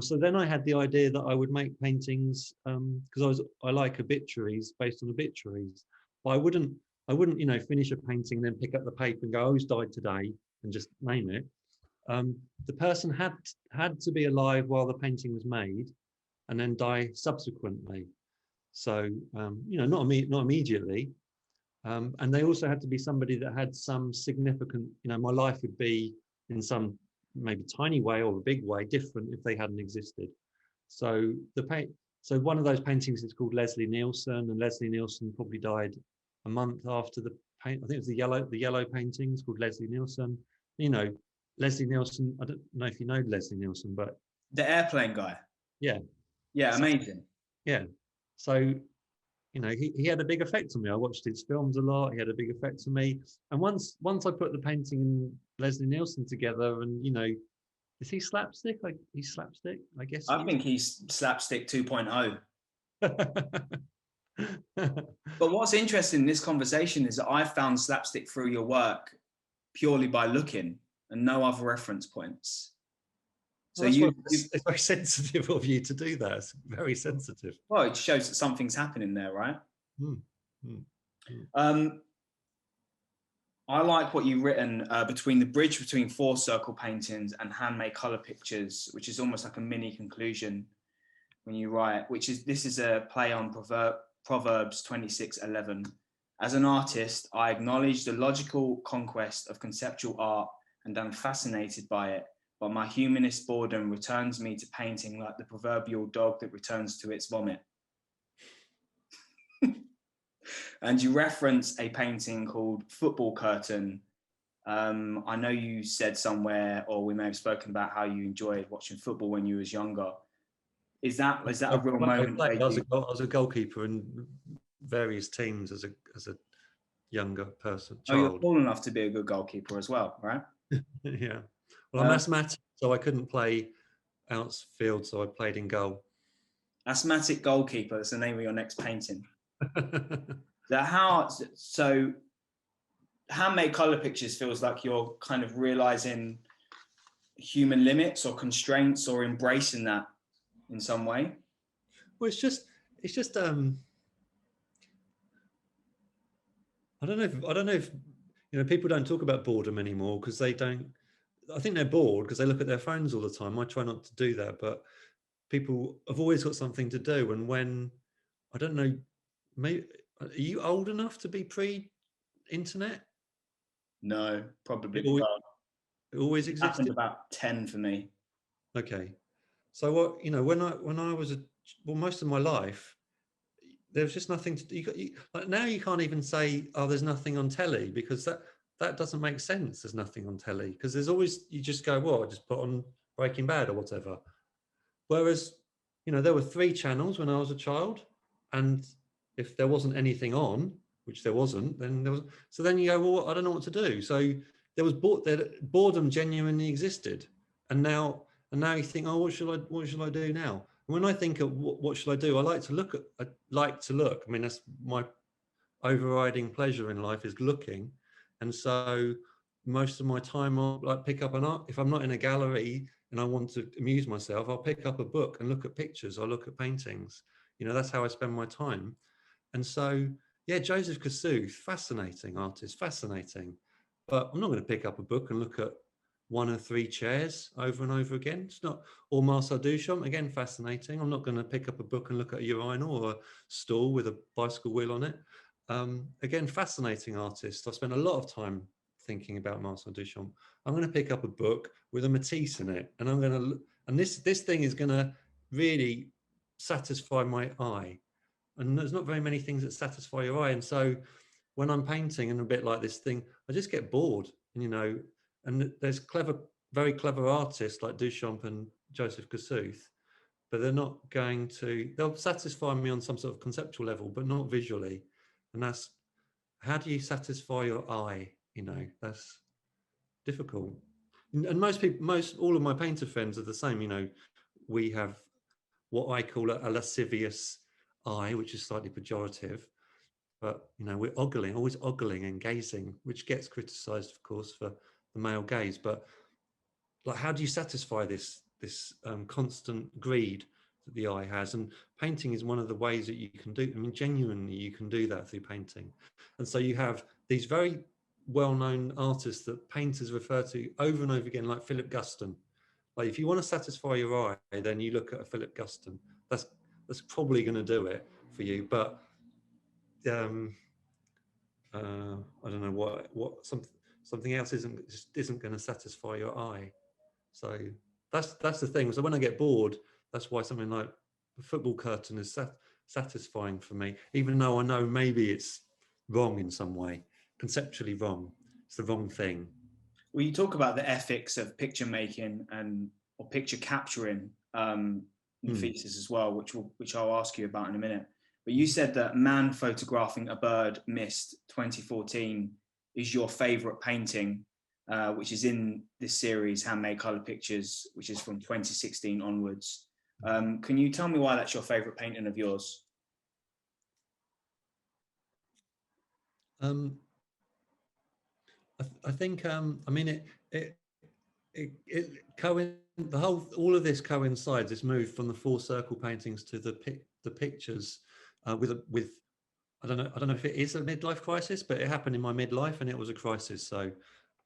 So then I had the idea that I would make paintings because I like obituaries based on obituaries. But I wouldn't finish a painting and then pick up the paper and go, oh, who's died today, and just name it. The person had to be alive while the painting was made, and then die subsequently. So not immediately. And they also had to be somebody that had some significant, my life would be in some maybe tiny way or a big way different if they hadn't existed. So so one of those paintings is called Leslie Nielsen, and Leslie Nielsen probably died a month after the paint. I think it was the yellow painting. It's called Leslie Nielsen. Leslie Nielsen. I don't know if you know Leslie Nielsen, but the airplane guy. Yeah. Yeah, amazing. Yeah. So he had a big effect on me. I watched his films a lot. He had a big effect on me. And once I put the painting and Leslie Nielsen together, and is he slapstick? Like he's slapstick, I guess. I think he's slapstick 2.0. But what's interesting in this conversation is that I found slapstick through your work purely by looking and no other reference points. So it's very sensitive of you to do that. It's very sensitive. Well, it shows that something's happening there, right? I like what you've written between the bridge between 4 circle paintings and handmade color pictures, which is almost like a mini conclusion when you write, this is a play on Proverbs 26:11. As an artist, I acknowledge the logical conquest of conceptual art and am fascinated by it. But my humanist boredom returns me to painting like the proverbial dog that returns to its vomit. And you reference a painting called Football Curtain. I know you said somewhere, or we may have spoken about how you enjoyed watching football when you was younger. Is that a real moment? I was a goalkeeper in various teams as a younger person. Child. Oh, you're tall enough to be a good goalkeeper as well, right? Yeah. Well, I'm asthmatic, so I couldn't play outfield, so I played in Asthmatic goalkeeper, that's the name of your next painting. So handmade color pictures feels like you're kind of realizing human limits or constraints or embracing that in some way. Well, it's just I don't know if people don't talk about boredom anymore because they don't. I think they're bored because they look at their phones all the time. I try not to do that, but people have always got something to do. And when, I don't know, maybe, are you old enough to be pre-internet? No, probably not. It always existed? Happened about 10 for me. Okay. So what, when I was most of my life, there was just nothing to do. Like now you can't even say, oh, there's nothing on telly, because that doesn't make sense. There's nothing on telly because there's always, you just go, well, I just put on Breaking Bad or whatever. Whereas, there were 3 channels when I was a child, and if there wasn't anything on, which there wasn't, then there was. So then you go, well, I don't know what to do. So there was boredom genuinely existed, and now you think, oh, what should I do now? And when I think of what should I do, I like to look. I mean, that's my overriding pleasure in life is looking. And so most of my time I'll pick up an art. If I'm not in a gallery and I want to amuse myself, I'll pick up a book and look at pictures. I'll look at paintings. That's how I spend my time. And so, yeah, Joseph Kosuth, fascinating artist, fascinating. But I'm not going to pick up a book and look at one or three chairs over and over again. It's not. Or Marcel Duchamp, again, fascinating. I'm not going to pick up a book and look at a urinal or a stool with a bicycle wheel on it. Again, fascinating artist. I spent a lot of time thinking about Marcel Duchamp. I'm going to pick up a book with a Matisse in it, and I'm going to, and this thing is going to really satisfy my eye. And there's not very many things that satisfy your eye. And so when I'm painting and a bit like this thing, I just get bored, you know. And there's very clever artists like Duchamp and Joseph Kosuth, but they'll satisfy me on some sort of conceptual level, but not visually. And that's, how do you satisfy your eye? You know, that's difficult. And all of my painter friends are the same. You know, we have what I call a lascivious eye, which is slightly pejorative, but you know, we're always ogling and gazing, which gets criticized, of course, for the male gaze. But like, how do you satisfy this constant greed that the eye has? And painting is one of the ways that you can do. I mean, genuinely, you can do that through painting. And so you have these very well-known artists that painters refer to over and over again, like Philip Guston. Like, if you want to satisfy your eye, then you look at a Philip Guston. That's probably going to do it for you. But I don't know what something else isn't going to satisfy your eye. So that's the thing. So when I get bored, that's why something like the football curtain is satisfying for me, even though I know maybe it's wrong in some way, conceptually wrong. It's the wrong thing. Well, you talk about the ethics of picture making or picture capturing in the thesis as well, which I'll ask you about in a minute. But you said that Man Photographing a Bird Missed 2014 is your favourite painting, which is in this series, Handmade Colour Pictures, which is from 2016 onwards. Can you tell me why that's your favourite painting of yours? I think I mean all of this coincides. This move from the four circle paintings to the pictures with I don't know if it is a midlife crisis, but it happened in my midlife and it was a crisis. So,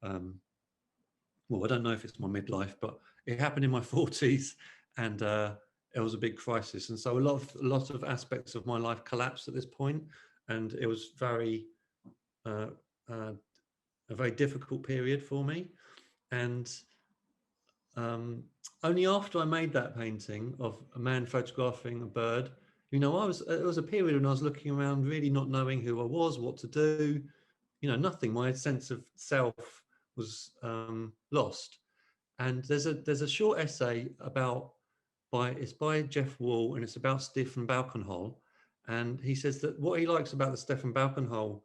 well, I don't know if it's my midlife, but it happened in my 40s, and it was a big crisis. And so a lot of aspects of my life collapsed at this point, and it was a very difficult period for me. And only after I made that painting of a man photographing a bird, you know, it was a period when I was looking around, really not knowing who I was, what to do, you know, nothing. My sense of self was lost. And there's a short essay it's by Jeff Wall, and it's about Stefan Balkenhol. And he says that what he likes about the Stefan Balkenhol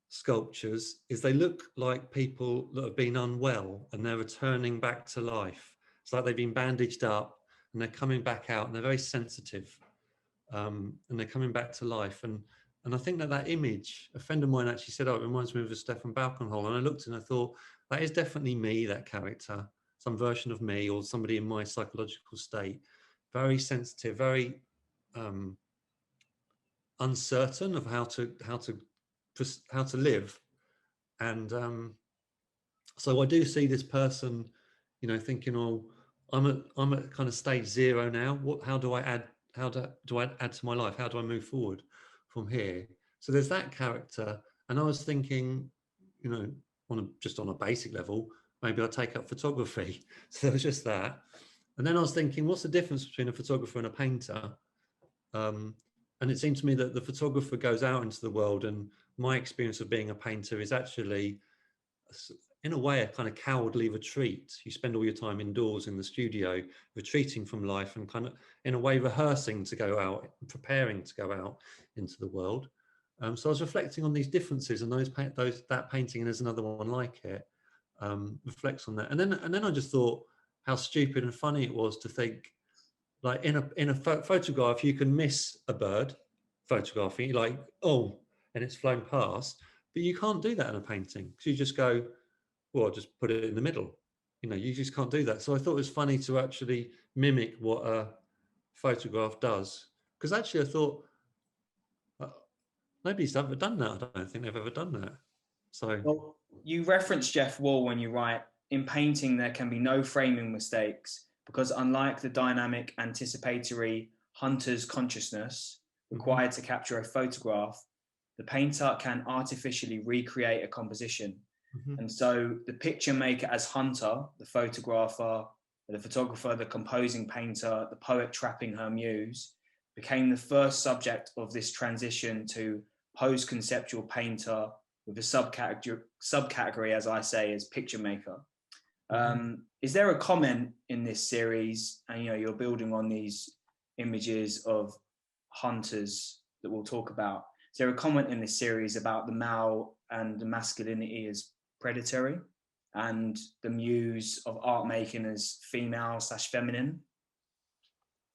sculptures is they look like people that have been unwell and they're returning back to life. It's like they've been bandaged up and they're coming back out, and they're very sensitive, and they're coming back to life. And I think that image, a friend of mine actually said, oh, it reminds me of a Stefan Balkenhol. And I looked and I thought, that is definitely me, that character, some version of me or somebody in my psychological state, very sensitive, very uncertain of how to live. And so I do see this person, you know, thinking, oh, I'm at kind of stage zero now. How do I add to my life? How do I move forward from here? So there's that character. And I was thinking, you know, just on a basic level, maybe I'll take up photography. So there was just that. And then I was thinking, what's the difference between a photographer and a painter? And it seemed to me that the photographer goes out into the world, and my experience of being a painter is actually, in a way, a kind of cowardly retreat. You spend all your time indoors in the studio, retreating from life and kind of, in a way, rehearsing to go out, preparing to go out into the world. So I was reflecting on these differences, and that painting, and there's another one like it, reflects on that. And then I just thought how stupid and funny it was to think, like, in a photograph, you can miss a bird photographing, like, oh, and it's flown past, but you can't do that in a painting, because you just go, well, I'll just put it in the middle. You know, you just can't do that. So I thought it was funny to actually mimic what a photograph does, because actually I thought nobody's ever done that. I don't think they've ever done that. So, Well, you reference Jeff Wall when you write, in painting, there can be no framing mistakes because unlike the dynamic anticipatory hunter's consciousness required to capture a photograph, the painter can artificially recreate a composition. And so the picture maker as hunter, the photographer, the photographer, the composing painter, the poet trapping her muse, became the first subject of this transition to post-conceptual painter with a subcategory, as I say, as picture maker. Is there a comment in this series, and you're building on these images of hunters that we'll talk about? Is there a comment in this series about the male and the masculinity as predatory, and the muse of art making as female/feminine?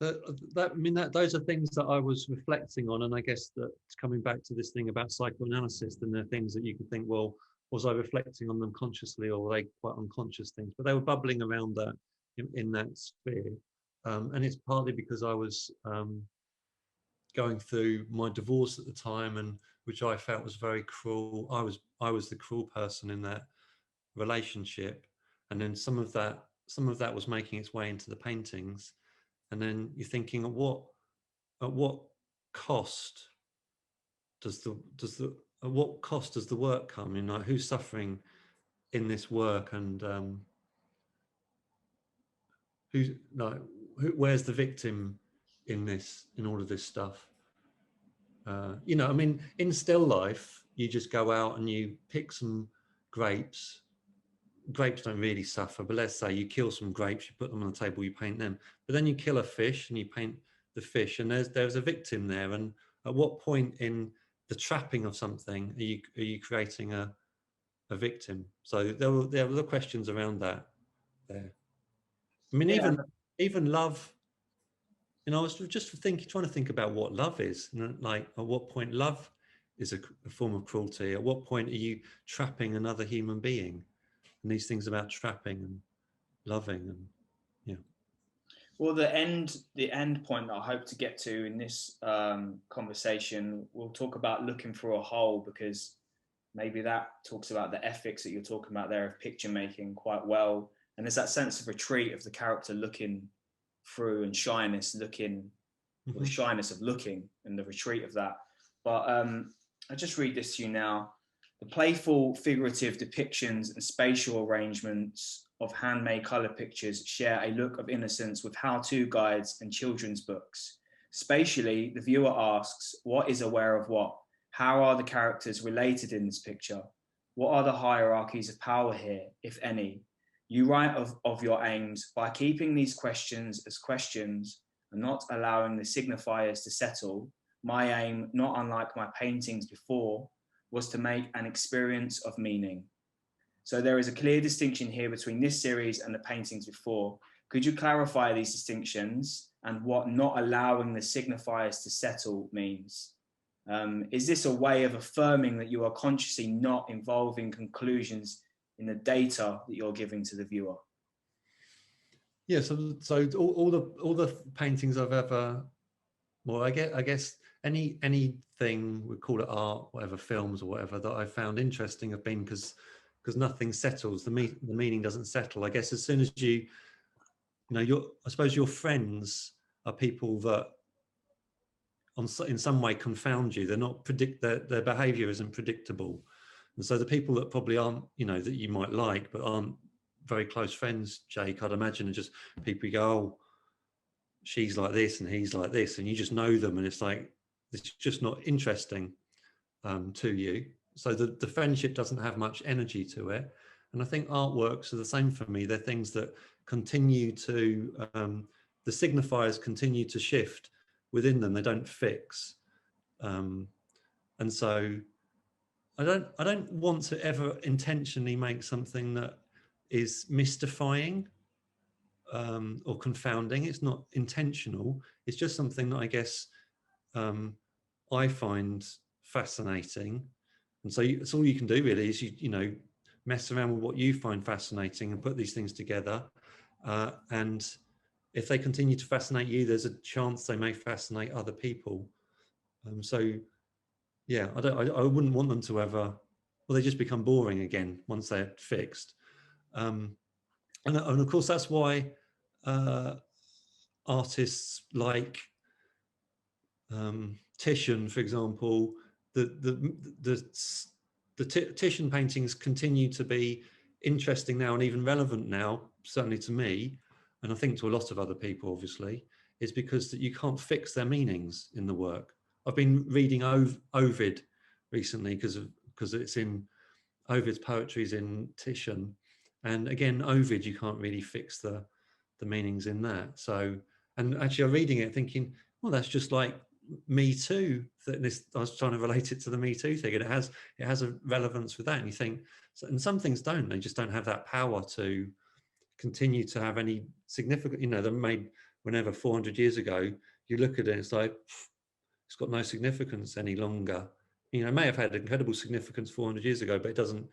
Those are things that I was reflecting on, and I guess that coming back to this thing about psychoanalysis, and the things that you could think, well, was I reflecting on them consciously, or were they quite unconscious things? But they were bubbling around that in that sphere, and it's partly because I was going through my divorce at the time, and which I felt was very cruel. I was the cruel person in that relationship, and then some of that was making its way into the paintings. And then you're thinking, at what cost does the work come? Like, who's suffering in this work, and where's the victim in all of this stuff? In still life, you just go out and you pick some grapes. Grapes don't really suffer, but let's say you kill some grapes, you put them on the table, you paint them. But then you kill a fish and you paint the fish, and there's a victim there. And at what point in the trapping of something are you creating a victim? So there were questions around that there. I mean, even love. I was just trying to think about what love is. Like, at what point love is a form of cruelty? At what point are you trapping another human being? And these things about trapping and loving, and Well, the end point that I hope to get to in this conversation, we'll talk about looking for a whole, because maybe that talks about the ethics that you're talking about there of picture making quite well. And there's that sense of retreat of the character looking through, and shyness looking, the shyness of looking and the retreat of that. But I just read this to you now. The playful figurative depictions and spatial arrangements of handmade colour pictures share a look of innocence with how-to guides and children's books. Spatially, the viewer asks, what is aware of what? How are the characters related in this picture? What are the hierarchies of power here, if any? You write of your aims by keeping these questions as questions and not allowing the signifiers to settle. My aim, not unlike my paintings before, was to make an experience of meaning. So there is a clear distinction here between this series and the paintings before. Could you clarify these distinctions and what not allowing the signifiers to settle means? Is this a way of affirming that you are consciously not involving conclusions in the data that you're giving to the viewer? Yeah. So all the paintings I've ever, well, I guess anything, we call it art, whatever, films or whatever, that I found interesting have been because nothing settles. The meaning doesn't settle. I guess as soon as I suppose your friends are people that in some way confound you. They're not their behavior isn't predictable. And so the people that probably aren't, that you might like, but aren't very close friends, Jake, I'd imagine, are just people you go, oh, she's like this and he's like this, and you just know them, and it's like, it's just not interesting to you. So the friendship doesn't have much energy to it. And I think artworks are the same for me. They're things that continue to, the signifiers continue to shift within them. They don't fix. And so I don't want to ever intentionally make something that is mystifying or confounding. It's not intentional. It's just something that I guess I find fascinating. And so it's all you can do really is you mess around with what you find fascinating and put these things together. And if they continue to fascinate you, there's a chance they may fascinate other people. So Yeah, I wouldn't want them to ever, well, they just become boring again once they're fixed. And of course, that's why artists like Titian, for example, the Titian paintings continue to be interesting now and even relevant now, certainly to me, and I think to a lot of other people, obviously, is because that you can't fix their meanings in the work. I've been reading Ovid recently because it's in Ovid's poetry is in Titian, and again, Ovid, you can't really fix the meanings in that. So, and actually, I'm reading it thinking, well, that's just like Me Too. That this, I was trying to relate it to the Me Too thing, and it has a relevance with that. And you think, and some things don't. They just don't have that power to continue to have any significant. You know, they're made whenever 400 years ago. You look at it, it's like it's got no significance any longer. You know, it may have had incredible significance 400 years ago, but it doesn't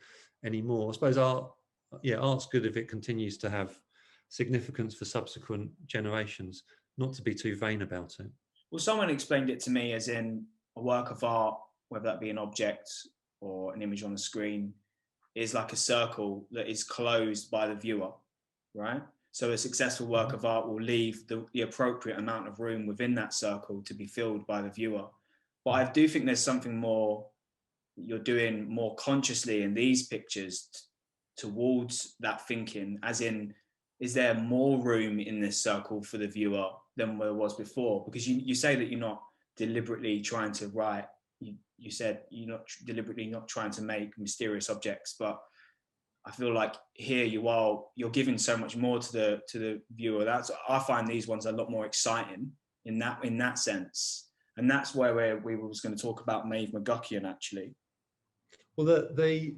anymore. I suppose art's good if it continues to have significance for subsequent generations, not to be too vain about it. Well, someone explained it to me as in a work of art, whether that be an object or an image on the screen, is like a circle that is closed by the viewer, right? So a successful work of art will leave the appropriate amount of room within that circle to be filled by the viewer. But I do think there's something more you're doing more consciously in these pictures towards that thinking, as in, is there more room in this circle for the viewer than there was before? Because you say that you're not deliberately trying to write, you said you're not deliberately not trying to make mysterious objects, but I feel like here you're giving so much more to the viewer. I find these ones a lot more exciting in that sense, and that's where we was going to talk about Maeve McGuckian actually. Well, the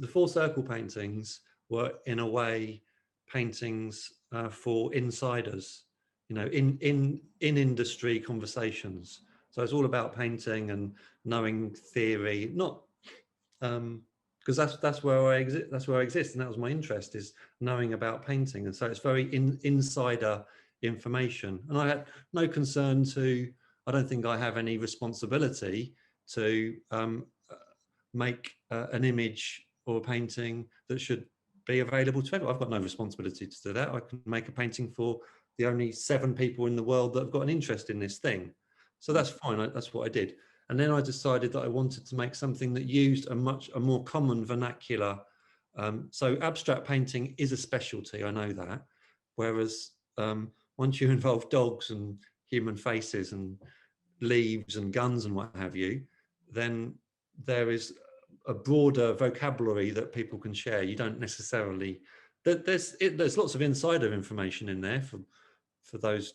four circle paintings were in a way paintings for insiders, you know, in industry conversations. So it's all about painting and knowing theory, not because that's where I exist. That's where I exist, and that was my interest, is knowing about painting. And so it's very insider information. And I had no concern to. I don't think I have any responsibility to make an image or a painting that should be available to everyone. I've got no responsibility to do that. I can make a painting for the only 7 people in the world that have got an interest in this thing. So that's fine. That's what I did. And then I decided that I wanted to make something that used a more common vernacular. So abstract painting is a specialty, I know that. Whereas once you involve dogs and human faces and leaves and guns and what have you, then there is a broader vocabulary that people can share. You don't necessarily, there's lots of insider information in there for those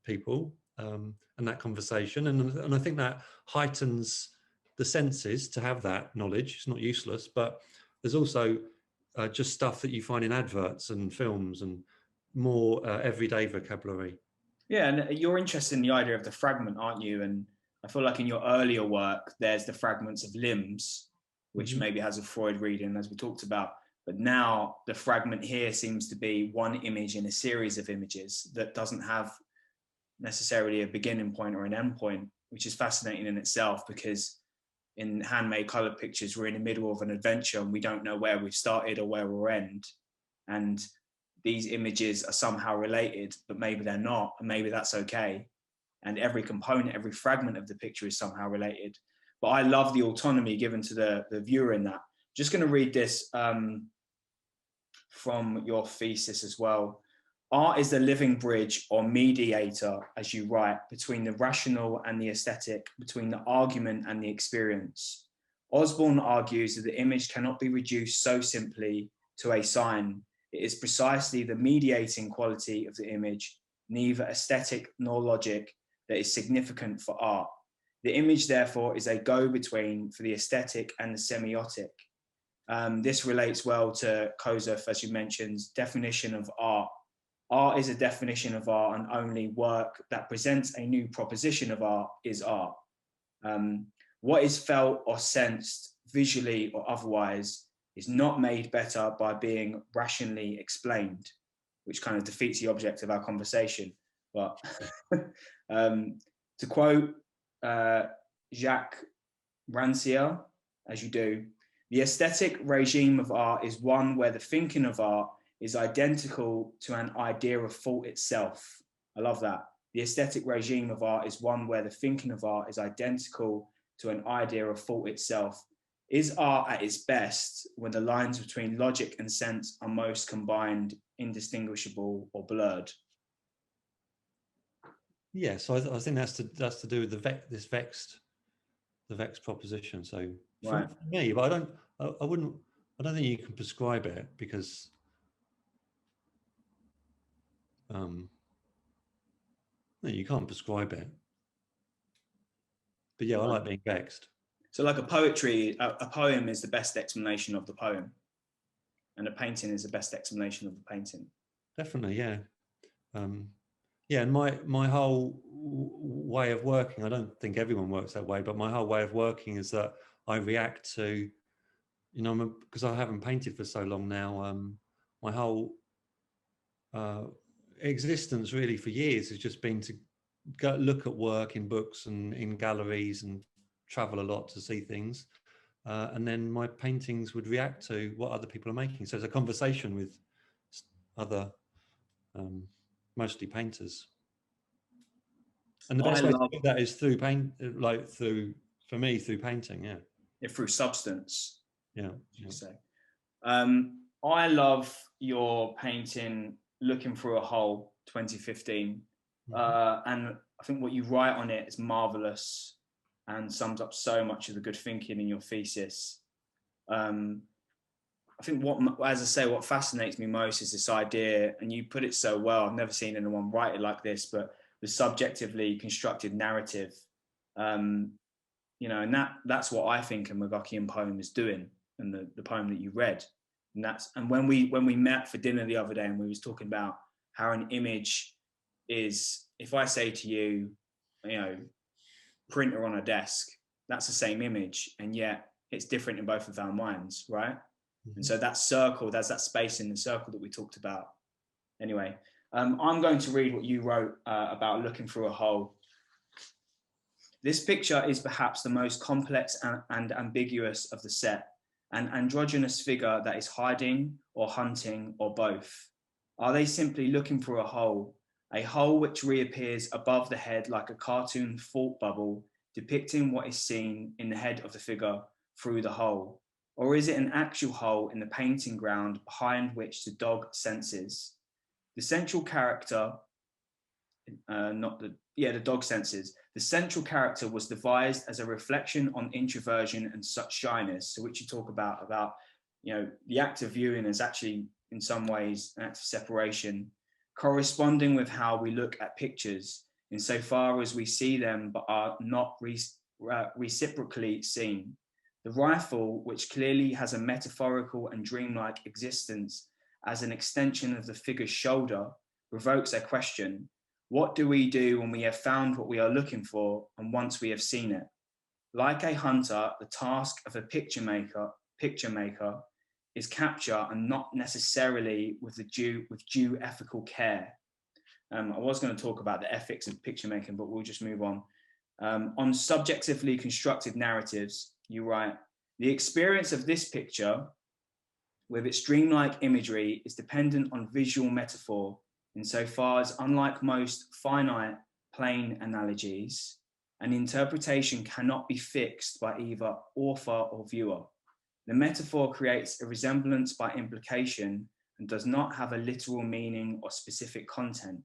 people and that conversation, and I think that heightens the senses to have that knowledge. It's not useless, but there's also just stuff that you find in adverts and films and more everyday vocabulary. Yeah, and you're interested in the idea of the fragment, aren't you? And I feel like in your earlier work, there's the fragments of limbs, which maybe has a Freud reading, as we talked about. But now the fragment here seems to be one image in a series of images that doesn't have necessarily a beginning point or an end point, which is fascinating in itself, because in handmade colored pictures, we're in the middle of an adventure and we don't know where we've started or where we'll end. And these images are somehow related, but maybe they're not, and maybe that's okay. And every component, every fragment of the picture is somehow related. But I love the autonomy given to the viewer in that. Just going to read this from your thesis as well. Art is the living bridge or mediator, as you write, between the rational and the aesthetic, between the argument and the experience. Osborne argues that the image cannot be reduced so simply to a sign. It is precisely the mediating quality of the image, neither aesthetic nor logic, that is significant for art. The image, therefore, is a go-between for the aesthetic and the semiotic. This relates well to Kosef, as you mentioned, definition of art. Art is a definition of art, and only work that presents a new proposition of art is art. What is felt or sensed, visually or otherwise, is not made better by being rationally explained, which kind of defeats the object of our conversation. But to quote Jacques Rancière, as you do, the aesthetic regime of art is one where the thinking of art is identical to an idea of thought itself. I love that. The aesthetic regime of art is one where the thinking of art is identical to an idea of thought itself. Is art at its best when the lines between logic and sense are most combined, indistinguishable, or blurred? Yeah, so I think that's to do with the vexed proposition. So for me, but I don't think you can prescribe it, because no, you can't prescribe it. But yeah, I like being vexed. So like a poem is the best explanation of the poem, and a painting is the best explanation of the painting. Definitely, yeah. Yeah, and my whole way of working, I don't think everyone works that way, but my whole way of working is that I react to, you know, because I haven't painted for so long now, my whole existence really for years has just been to go look at work in books and in galleries and travel a lot to see things. And then my paintings would react to what other people are making. So it's a conversation with other, mostly painters. And the best way to do that is through for me, through painting, yeah. Through substance. Yeah. You say. I love your painting, Looking Through a Hole, 2015. And I think what you write on it is marvelous and sums up so much of the good thinking in your thesis. I think what fascinates me most is this idea, and you put it so well, I've never seen anyone write it like this, but the subjectively constructed narrative, you know, and that's what I think a McGuckian poem is doing, and the poem that you read. And when we met for dinner the other day, and we was talking about how an image is, if I say to you, you know, printer on a desk, that's the same image, and yet it's different in both of our minds, right? Mm-hmm. And so that circle, there's that space in the circle that we talked about. Anyway, I'm going to read what you wrote about Looking Through a Hole. This picture is perhaps the most complex and ambiguous of the set, an androgynous figure that is hiding or hunting or both. Are they simply looking through a hole which reappears above the head like a cartoon thought bubble, depicting what is seen in the head of the figure through the hole? Or is it an actual hole in the painting ground behind which the dog senses? The central character, the dog senses. The central character was devised as a reflection on introversion and such shyness, so which you talk about, you know, the act of viewing is actually in some ways an act of separation, corresponding with how we look at pictures insofar as we see them but are not reciprocally seen. The rifle, which clearly has a metaphorical and dreamlike existence as an extension of the figure's shoulder, provokes a question. What do we do when we have found what we are looking for and once we have seen it? Like a hunter, the task of a picture maker is capture, and not necessarily with due ethical care. I was going to talk about the ethics of picture making, but we'll just move on. On subjectively constructed narratives, you write, the experience of this picture with its dreamlike imagery is dependent on visual metaphor, insofar as, unlike most finite plane analogies, an interpretation cannot be fixed by either author or viewer. The metaphor creates a resemblance by implication and does not have a literal meaning or specific content.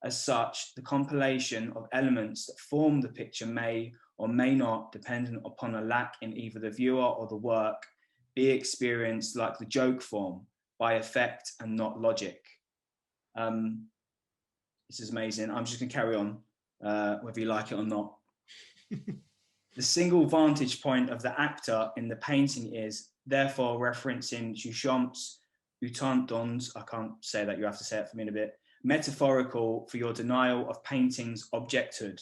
As such, the compilation of elements that form the picture may or may not, dependent upon a lack in either the viewer or the work, be experienced like the joke form, by effect and not logic. This is amazing. I'm just going to carry on, whether you like it or not. The single vantage point of the actor in the painting is, therefore, referencing Duchamp's Utantons, I can't say that, you have to say it for me in a bit, metaphorical for your denial of painting's objecthood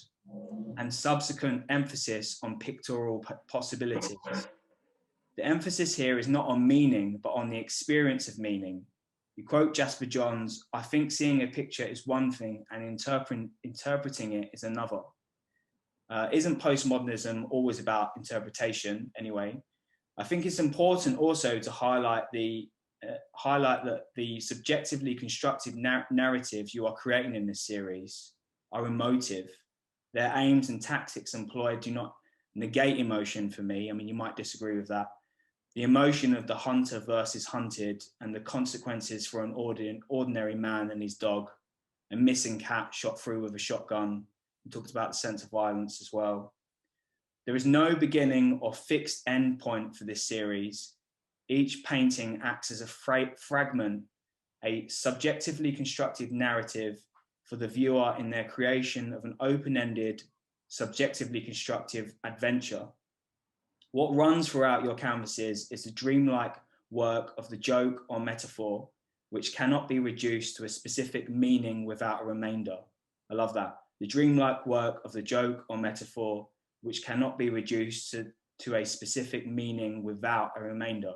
and subsequent emphasis on pictorial possibilities. The emphasis here is not on meaning, but on the experience of meaning. You quote Jasper Johns, I think seeing a picture is one thing and interpreting it is another. Isn't postmodernism always about interpretation anyway? I think it's important also to highlight that the subjectively constructed narratives you are creating in this series are emotive. Their aims and tactics employed do not negate emotion for me. I mean, you might disagree with that. The emotion of the hunter versus hunted and the consequences for an ordinary man and his dog, a missing cat shot through with a shotgun. We talked about the sense of violence as well. There is no beginning or fixed end point for this series. Each painting acts as a fragment, a subjectively constructed narrative for the viewer in their creation of an open-ended, subjectively constructive adventure. What runs throughout your canvases is the dreamlike work of the joke or metaphor, which cannot be reduced to a specific meaning without a remainder. I love that. The dreamlike work of the joke or metaphor, which cannot be reduced to a specific meaning without a remainder.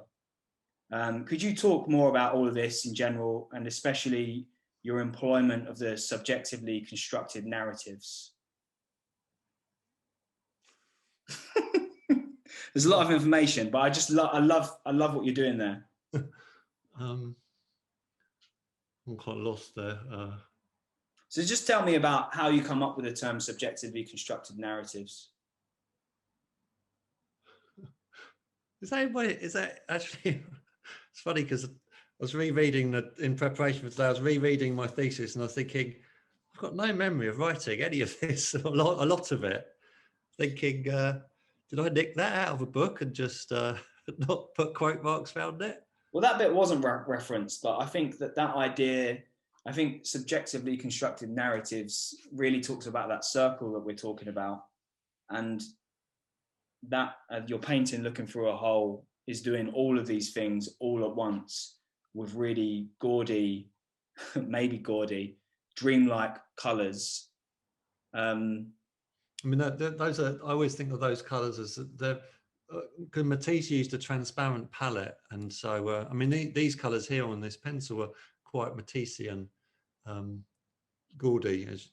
Could you talk more about all of this in general, and especially your employment of the subjectively constructed narratives? There's a lot of information, but I love what you're doing there. I'm quite lost there. So just tell me about how you come up with the term subjectively constructed narratives. Is that actually? It's funny because I was rereading in preparation for today. I was rereading my thesis, and I was thinking, I've got no memory of writing any of this, a lot of it. Thinking, did I nick that out of a book and just not put quote marks around it? Well, that bit wasn't referenced, but I think that idea, I think subjectively constructed narratives really talks about that circle that we're talking about, and that your painting looking through a hole is doing all of these things all at once with really gaudy, maybe gaudy, dreamlike colours. I mean, those are. I always think of those colours as Matisse used a transparent palette, and so I mean these colours here on this pencil were quite Matissean, gaudy, as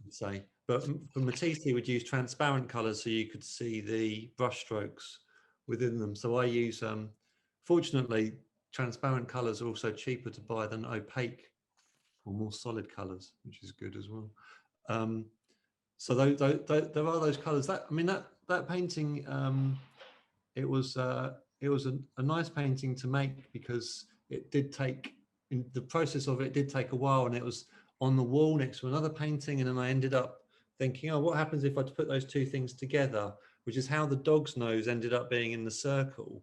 you say. But for Matisse, he would use transparent colours so you could see the brushstrokes within them. So I use, fortunately, transparent colours are also cheaper to buy than opaque or more solid colours, which is good as well. So there are those colours. That painting, it was a nice painting to make because it did take, in the process of it did take a while, and it was on the wall next to another painting, and then I ended up thinking, oh, what happens if I put those two things together, which is how the dog's nose ended up being in the circle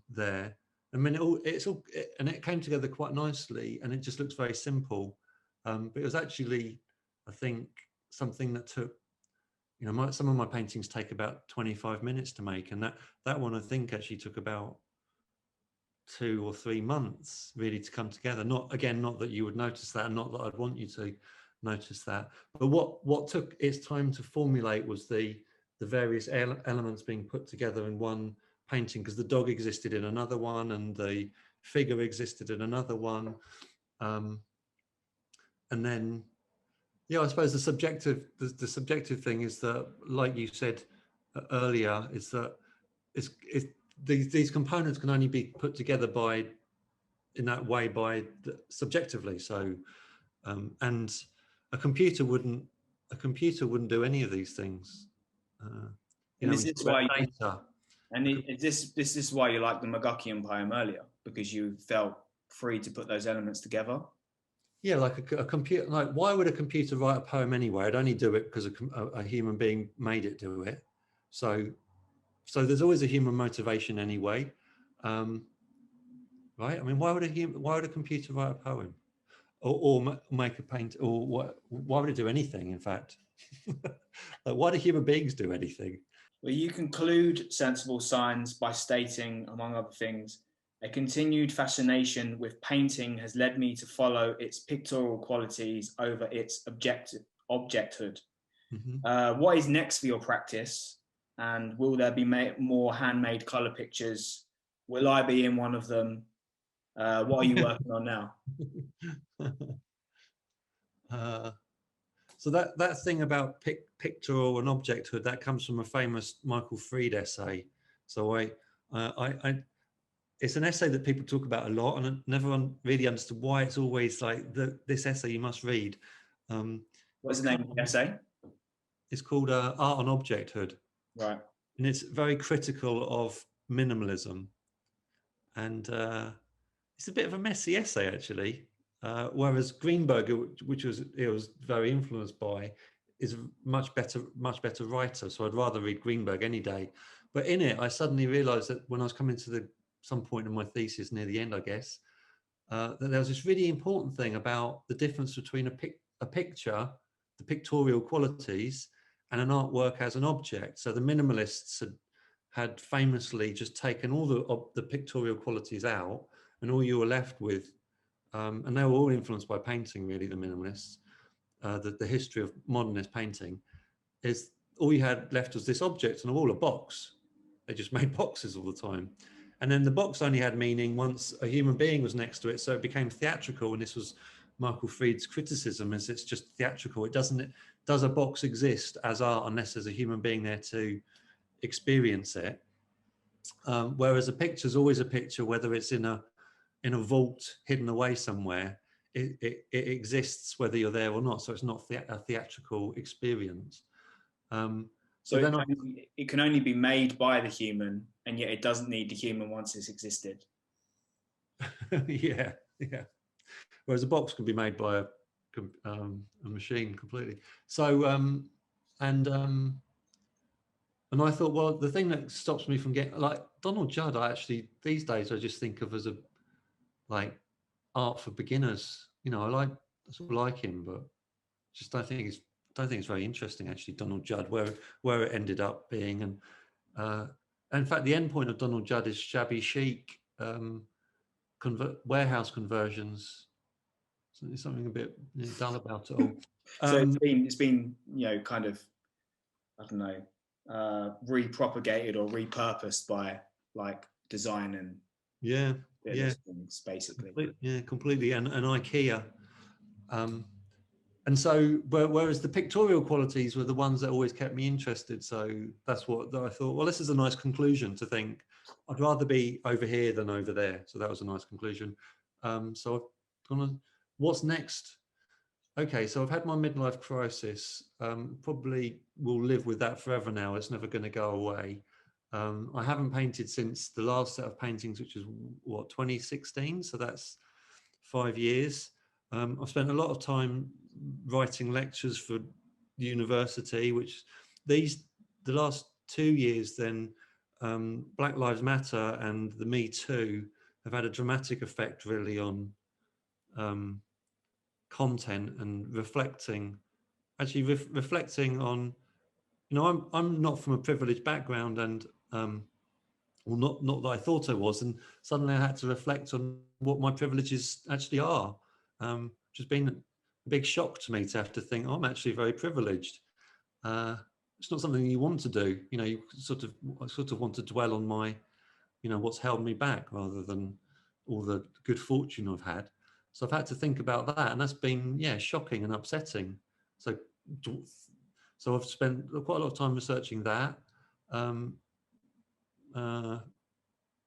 there. I mean, it came together quite nicely, and it just looks very simple. But it was actually, I think, something that took, some of my paintings take about 25 minutes to make, and that one I think actually took about 2 or 3 months really to come together. Not that you would notice that, and not that I'd want you to notice that, but what took its time to formulate was the various elements being put together in one painting, because the dog existed in another one and the figure existed in another one, and then I suppose the subjective thing is that, like you said earlier, is that these components can only be put together subjectively. So and a computer wouldn't do any of these things. This is why this is why you like the McGuckian poem earlier, because you felt free to put those elements together. Yeah, like a computer. Like, why would a computer write a poem anyway? It'd only do it because a human being made it do it. So there's always a human motivation anyway, right? I mean, why would a computer write a poem, or make a paint, or what? Why would it do anything? In fact, like, why do human beings do anything? Well, you conclude Sensible Signs by stating, among other things, a continued fascination with painting has led me to follow its pictorial qualities over its objecthood. Mm-hmm. What is next for your practice? And will there be more handmade colour pictures? Will I be in one of them? What are you working on now? So that thing about pictorial and objecthood, that comes from a famous Michael Fried essay. So it's an essay that people talk about a lot, and I never really understood why it's always like this essay you must read. What's the name of the essay? It's called Art on Objecthood. Right. And it's very critical of minimalism. And it's a bit of a messy essay, actually. Whereas Greenberg, which it was very influenced by, is a much better writer. So I'd rather read Greenberg any day. But in it, I suddenly realized that when I was coming to some point in my thesis near the end, I guess, that there was this really important thing about the difference between a picture, the pictorial qualities, and an artwork as an object. So the minimalists had famously just taken all the pictorial qualities out, and all you were left with, and they were all influenced by painting, really, the minimalists, the history of modernist painting, is all you had left was this object on a wall, a box. They just made boxes all the time. And then the box only had meaning once a human being was next to it, so it became theatrical. And this was Michael Fried's criticism, is it's just theatrical. Does a box exist as art unless there's a human being there to experience it? Whereas a picture is always a picture, whether it's in a vault hidden away somewhere. It exists whether you're there or not. So it's not a theatrical experience. So it can only be made by the human, and yet it doesn't need the human once it's existed. yeah. Whereas a box can be made by a machine completely. So and I thought, well, the thing that stops me from getting, like, Donald Judd, these days I just think of as a like art for beginners. I sort of like him, but just don't think it's very interesting, actually, Donald Judd, where it ended up being. And in fact, the end point of Donald Judd is shabby chic warehouse conversions. So there's something a bit dull about it all. So it's been kind of, I don't know, repropagated or repurposed by like design and things, basically. Completely. And IKEA. And so, whereas the pictorial qualities were the ones that always kept me interested. So that's what I thought, well, this is a nice conclusion to think, I'd rather be over here than over there. So that was a nice conclusion. So I've gone on, what's next? Okay, so I've had my midlife crisis. Probably will live with that forever now. It's never going to go away. I haven't painted since the last set of paintings, which was, 2016? So that's 5 years. I've spent a lot of time writing lectures for the university, which the last 2 years then, Black Lives Matter and the Me Too have had a dramatic effect really on content and reflecting on, I'm not from a privileged background, and well, not that I thought I was, and suddenly I had to reflect on what my privileges actually are, which has been a big shock to me to have to think, I'm actually very privileged. It's not something you want to do, you sort of want to dwell on my, what's held me back rather than all the good fortune I've had. So I've had to think about that, and that's been, shocking and upsetting. So I've spent quite a lot of time researching that.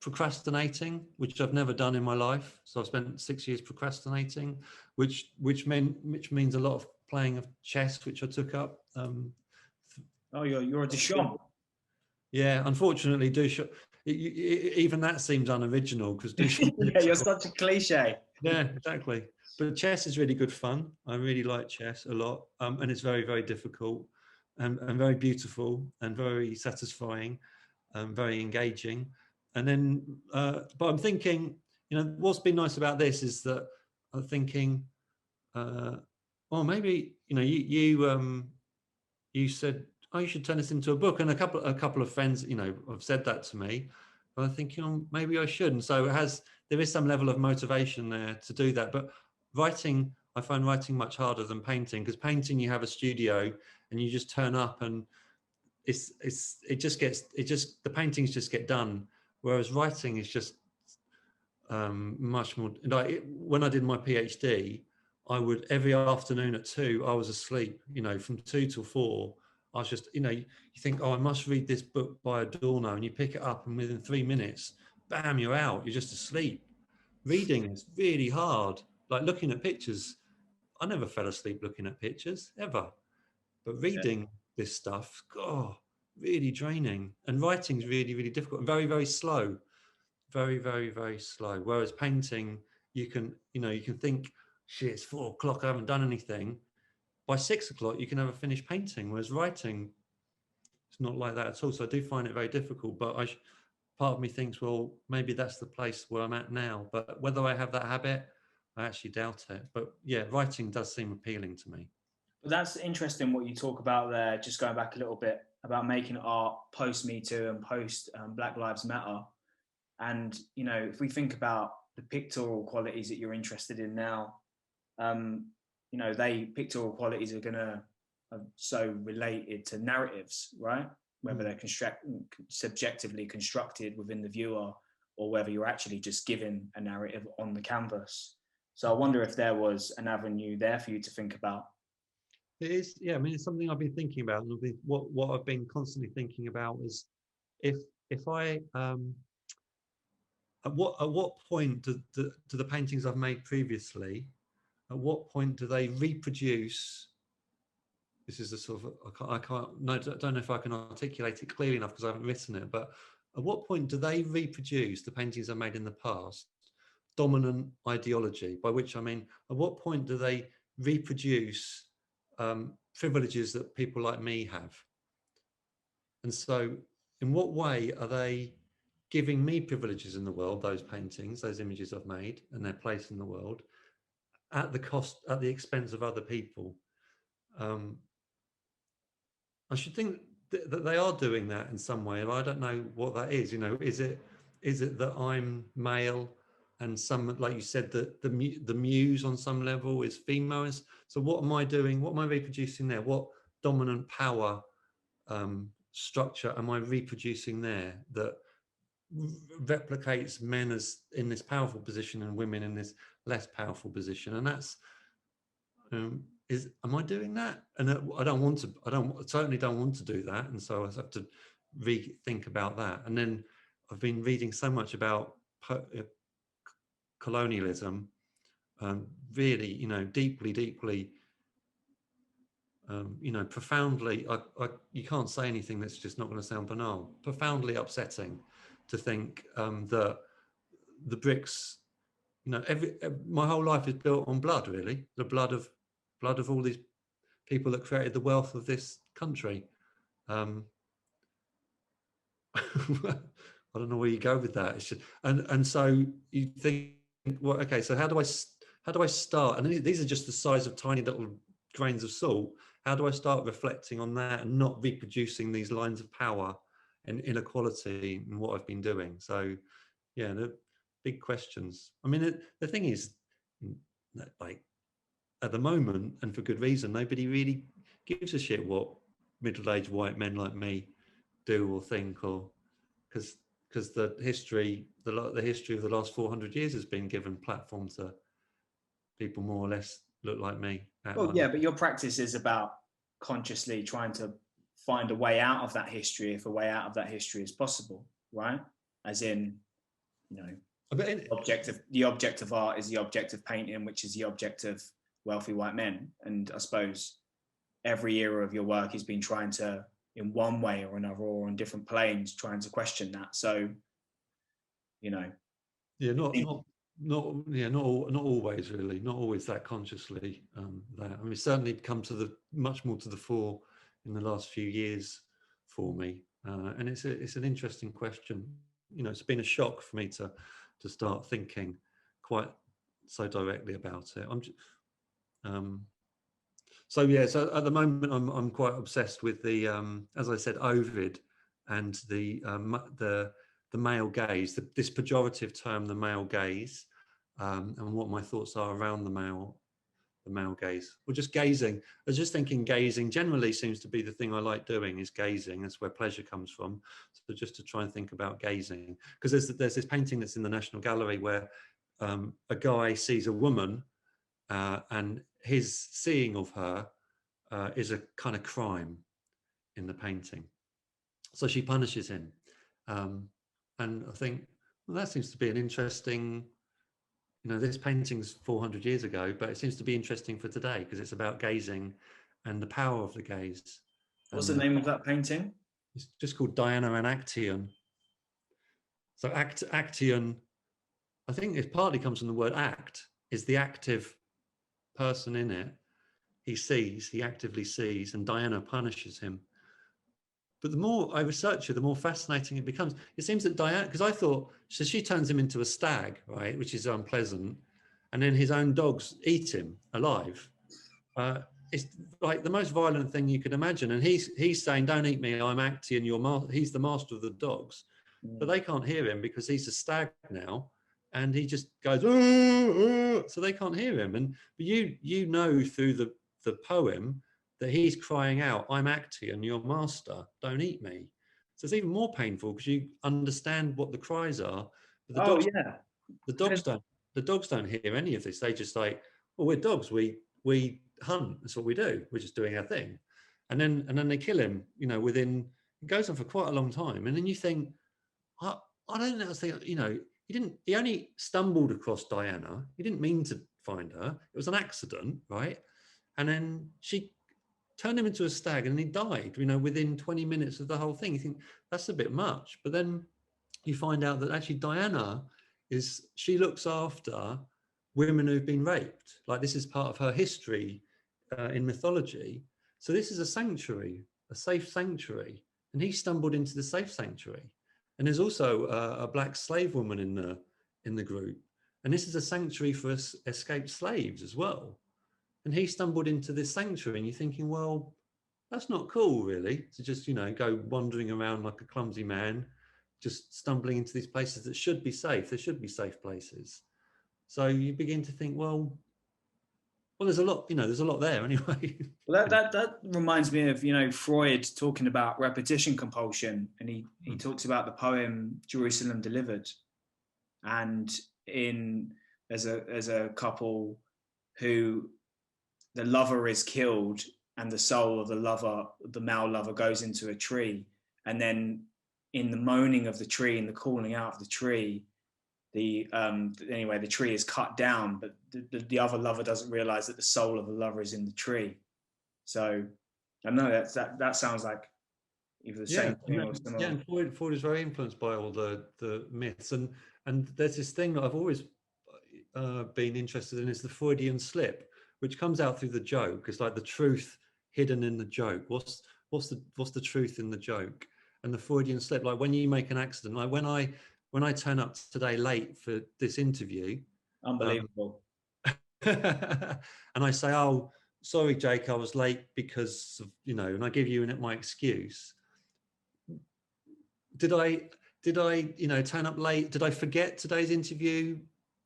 Procrastinating, which I've never done in my life. So I've spent 6 years procrastinating, which means a lot of playing of chess, which I took up. You're a Duchamp. Yeah, unfortunately, Duchamp. Even that seems unoriginal because Duchamp. You're such a cliche. Yeah, exactly. But chess is really good fun. I really like chess a lot, and it's very, very difficult, and very beautiful, and very satisfying, and very engaging. And then, but I'm thinking, what's been nice about this is that I'm thinking, well, maybe you said, oh, you should turn this into a book, and a couple of friends, have said that to me. But I think, maybe I should. And so there is some level of motivation there to do that. But writing, I find writing much harder than painting, because painting, you have a studio and you just turn up and the paintings just get done. Whereas writing is just much more, like when I did my PhD, I would, every afternoon at 2, I was asleep, from 2 till 4. I was just, you think, oh, I must read this book by Adorno, and you pick it up, and within 3 minutes, bam, you're out. You're just asleep. Reading is really hard. Like looking at pictures, I never fell asleep looking at pictures ever. But reading this stuff, oh, really draining. And writing's really, really difficult and very, very slow. Very, very, very slow. Whereas painting, you can think, shit, it's 4 o'clock, I haven't done anything. By 6 o'clock, you can have a finished painting. Whereas writing, it's not like that at all. So I do find it very difficult. But part of me thinks, well, maybe that's the place where I'm at now. But whether I have that habit, I actually doubt it. But yeah, writing does seem appealing to me. But that's interesting what you talk about there, just going back a little bit about making art post Me Too and post Black Lives Matter. And, if we think about the pictorial qualities that you're interested in now, pictorial qualities are going to so related to narratives, right? Whether they're subjectively constructed within the viewer or whether you're actually just given a narrative on the canvas. So I wonder if there was an avenue there for you to think about. It is, yeah. I mean, it's something I've been thinking about, and what I've been constantly thinking about is if I at what point do the paintings I've made previously, at what point do they reproduce? This is a sort of I don't know if I can articulate it clearly enough because I haven't written it. But at what point do they reproduce the paintings I made in the past? Dominant ideology, by which I mean, at what point do they reproduce privileges that people like me have? And so, in what way are they giving me privileges in the world? Those paintings, those images I've made, and their place in the world, at the expense of other people. I should think that they are doing that in some way, and I don't know what that is. Is it that I'm male, and some, like you said, that the muse on some level is female? So what am I doing? What am I reproducing there? What dominant power structure am I reproducing there that replicates men as in this powerful position and women in this less powerful position? And that's am I doing that? And I certainly don't want to do that. And so I have to rethink about that. And then I've been reading so much about colonialism, really, deeply, profoundly, you can't say anything that's just not going to sound banal, profoundly upsetting to think that the bricks, my whole life is built on blood, really, the blood of all these people that created the wealth of this country. I don't know where you go with that. It's just, and so you think, well, okay, so how do I start? And these are just the size of tiny little grains of salt. How do I start reflecting on that and not reproducing these lines of power and inequality in what I've been doing? So, yeah, the big questions. I mean, the thing is, like, at the moment, and for good reason, nobody really gives a shit what middle-aged white men like me do or think, or because the history of the last 400 years has been given platform to people more or less look like me. Well, yeah, but your practice is about consciously trying to find a way out of that history, if a way out of that history is possible, right? As in, the object of art is the object of painting, which is the object of wealthy white men. And I suppose every era of your work has been trying to, in one way or another, or on different planes, trying to question that. So, yeah, not always, really, not always that consciously. That, I mean, it's certainly come to much more to the fore in the last few years for me, and it's an interesting question. It's been a shock for me to start thinking quite so directly about it. So at the moment I'm quite obsessed with the as I said, Ovid and the male gaze, this pejorative term, the male gaze, and what my thoughts are around the male gaze. Well, just gazing. I was just thinking gazing generally seems to be the thing I like doing, is gazing. That's where pleasure comes from. So just to try and think about gazing, because there's this painting that's in the National Gallery where a guy sees a woman and his seeing of her is a kind of crime. in the painting. So she punishes him. And I think, well, that seems to be an interesting, this painting's 400 years ago, but it seems to be interesting for today because it's about gazing and the power of the gaze. What's the name of that painting? It's just called Diana and Actaeon. So Actaeon, I think it partly comes from the word act, is the active person in it. He actively sees, and Diana punishes him. But the more I research it, the more fascinating it becomes. It seems that Diana, because I thought, so she turns him into a stag, right, which is unpleasant, and then his own dogs eat him alive. It's like the most violent thing you could imagine. And he's saying, "Don't eat me, I'm Actaeon, he's the master of the dogs." But they can't hear him because he's a stag now, and he just goes, so they can't hear him. But you know through the poem that he's crying out, "I'm Actaeon, your master, don't eat me." So it's even more painful because you understand what the cries are. But the dogs don't hear any of this. They just like, "Well, we're dogs. We hunt. That's what we do. We're just doing our thing." And then they kill him. It goes on for quite a long time. And then you think, I don't know. He only stumbled across Diana. He didn't mean to find her. It was an accident, right? And then she turned him into a stag and he died, within 20 minutes of the whole thing. You think that's a bit much. But then you find out that actually Diana she looks after women who've been raped. Like this is part of her history in mythology. So this is a sanctuary, a safe sanctuary. And he stumbled into the safe sanctuary. And there's also a black slave woman in the group. And this is a sanctuary for escaped slaves as well. And he stumbled into this sanctuary and you're thinking, well, that's not cool really, to just, go wandering around like a clumsy man, just stumbling into these places that should be safe. There should be safe places. So you begin to think, well, there's a lot, there's a lot there anyway. Well, that reminds me of, Freud talking about repetition compulsion, and he talks about the poem Jerusalem Delivered. And there's a couple who the lover is killed and the soul of the male lover goes into a tree. And then in the moaning of the tree and the calling out of the tree, the tree is cut down, but the other lover doesn't realize that the soul of the lover is in the tree. So I know that sounds like either the same thing or similar. Yeah, and Freud is very influenced by all the myths, and there's this thing that I've always been interested in, is the Freudian slip, which comes out through the joke. It's like the truth hidden in the joke. What's the truth in the joke? And the Freudian slip, like when you make an accident, like when I turn up today late for this interview, unbelievable, and I say, "Oh, sorry, Jake, I was late because of, and I give you my excuse. Did I turn up late? Did I forget today's interview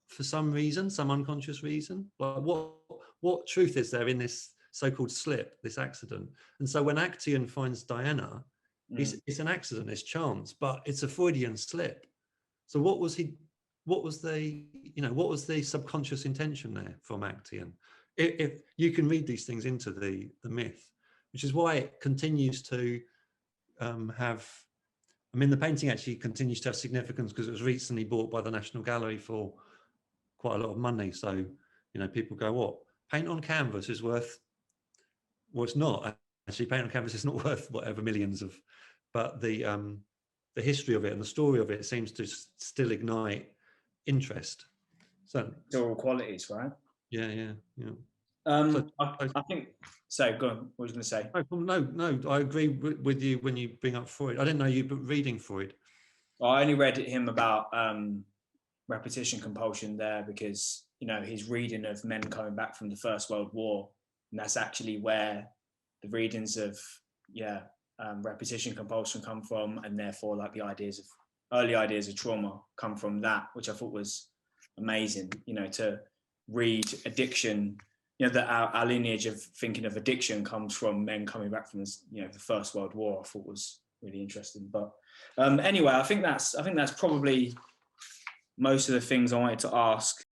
for some reason, some unconscious reason? Like what truth is there in this so-called slip, this accident?" And so when Actaeon finds Diana, it's an accident, it's chance, but it's a Freudian slip. So what was the subconscious intention there from Actaeon? If you can read these things into the myth, which is why it continues to have. I mean, the painting actually continues to have significance because it was recently bought by the National Gallery for quite a lot of money. So, people go, "What? Paint on canvas is worth?" Well, it's not actually. Paint on canvas is not worth whatever millions of, but the history of it and the story of it seems to still ignite interest. So, all qualities, right? Yeah. I think so. Go on. What was you going to say? No, I agree with you when you bring up Freud. I didn't know you were reading Freud. Well, I only read him about repetition compulsion there because his reading of men coming back from the First World War, and that's actually where the readings of repetition compulsion come from, and therefore like the early ideas of trauma come from that, which I thought was amazing. To read addiction. That our lineage of thinking of addiction comes from men coming back from the First World War. I thought was really interesting. But anyway, I think that's probably most of the things I wanted to ask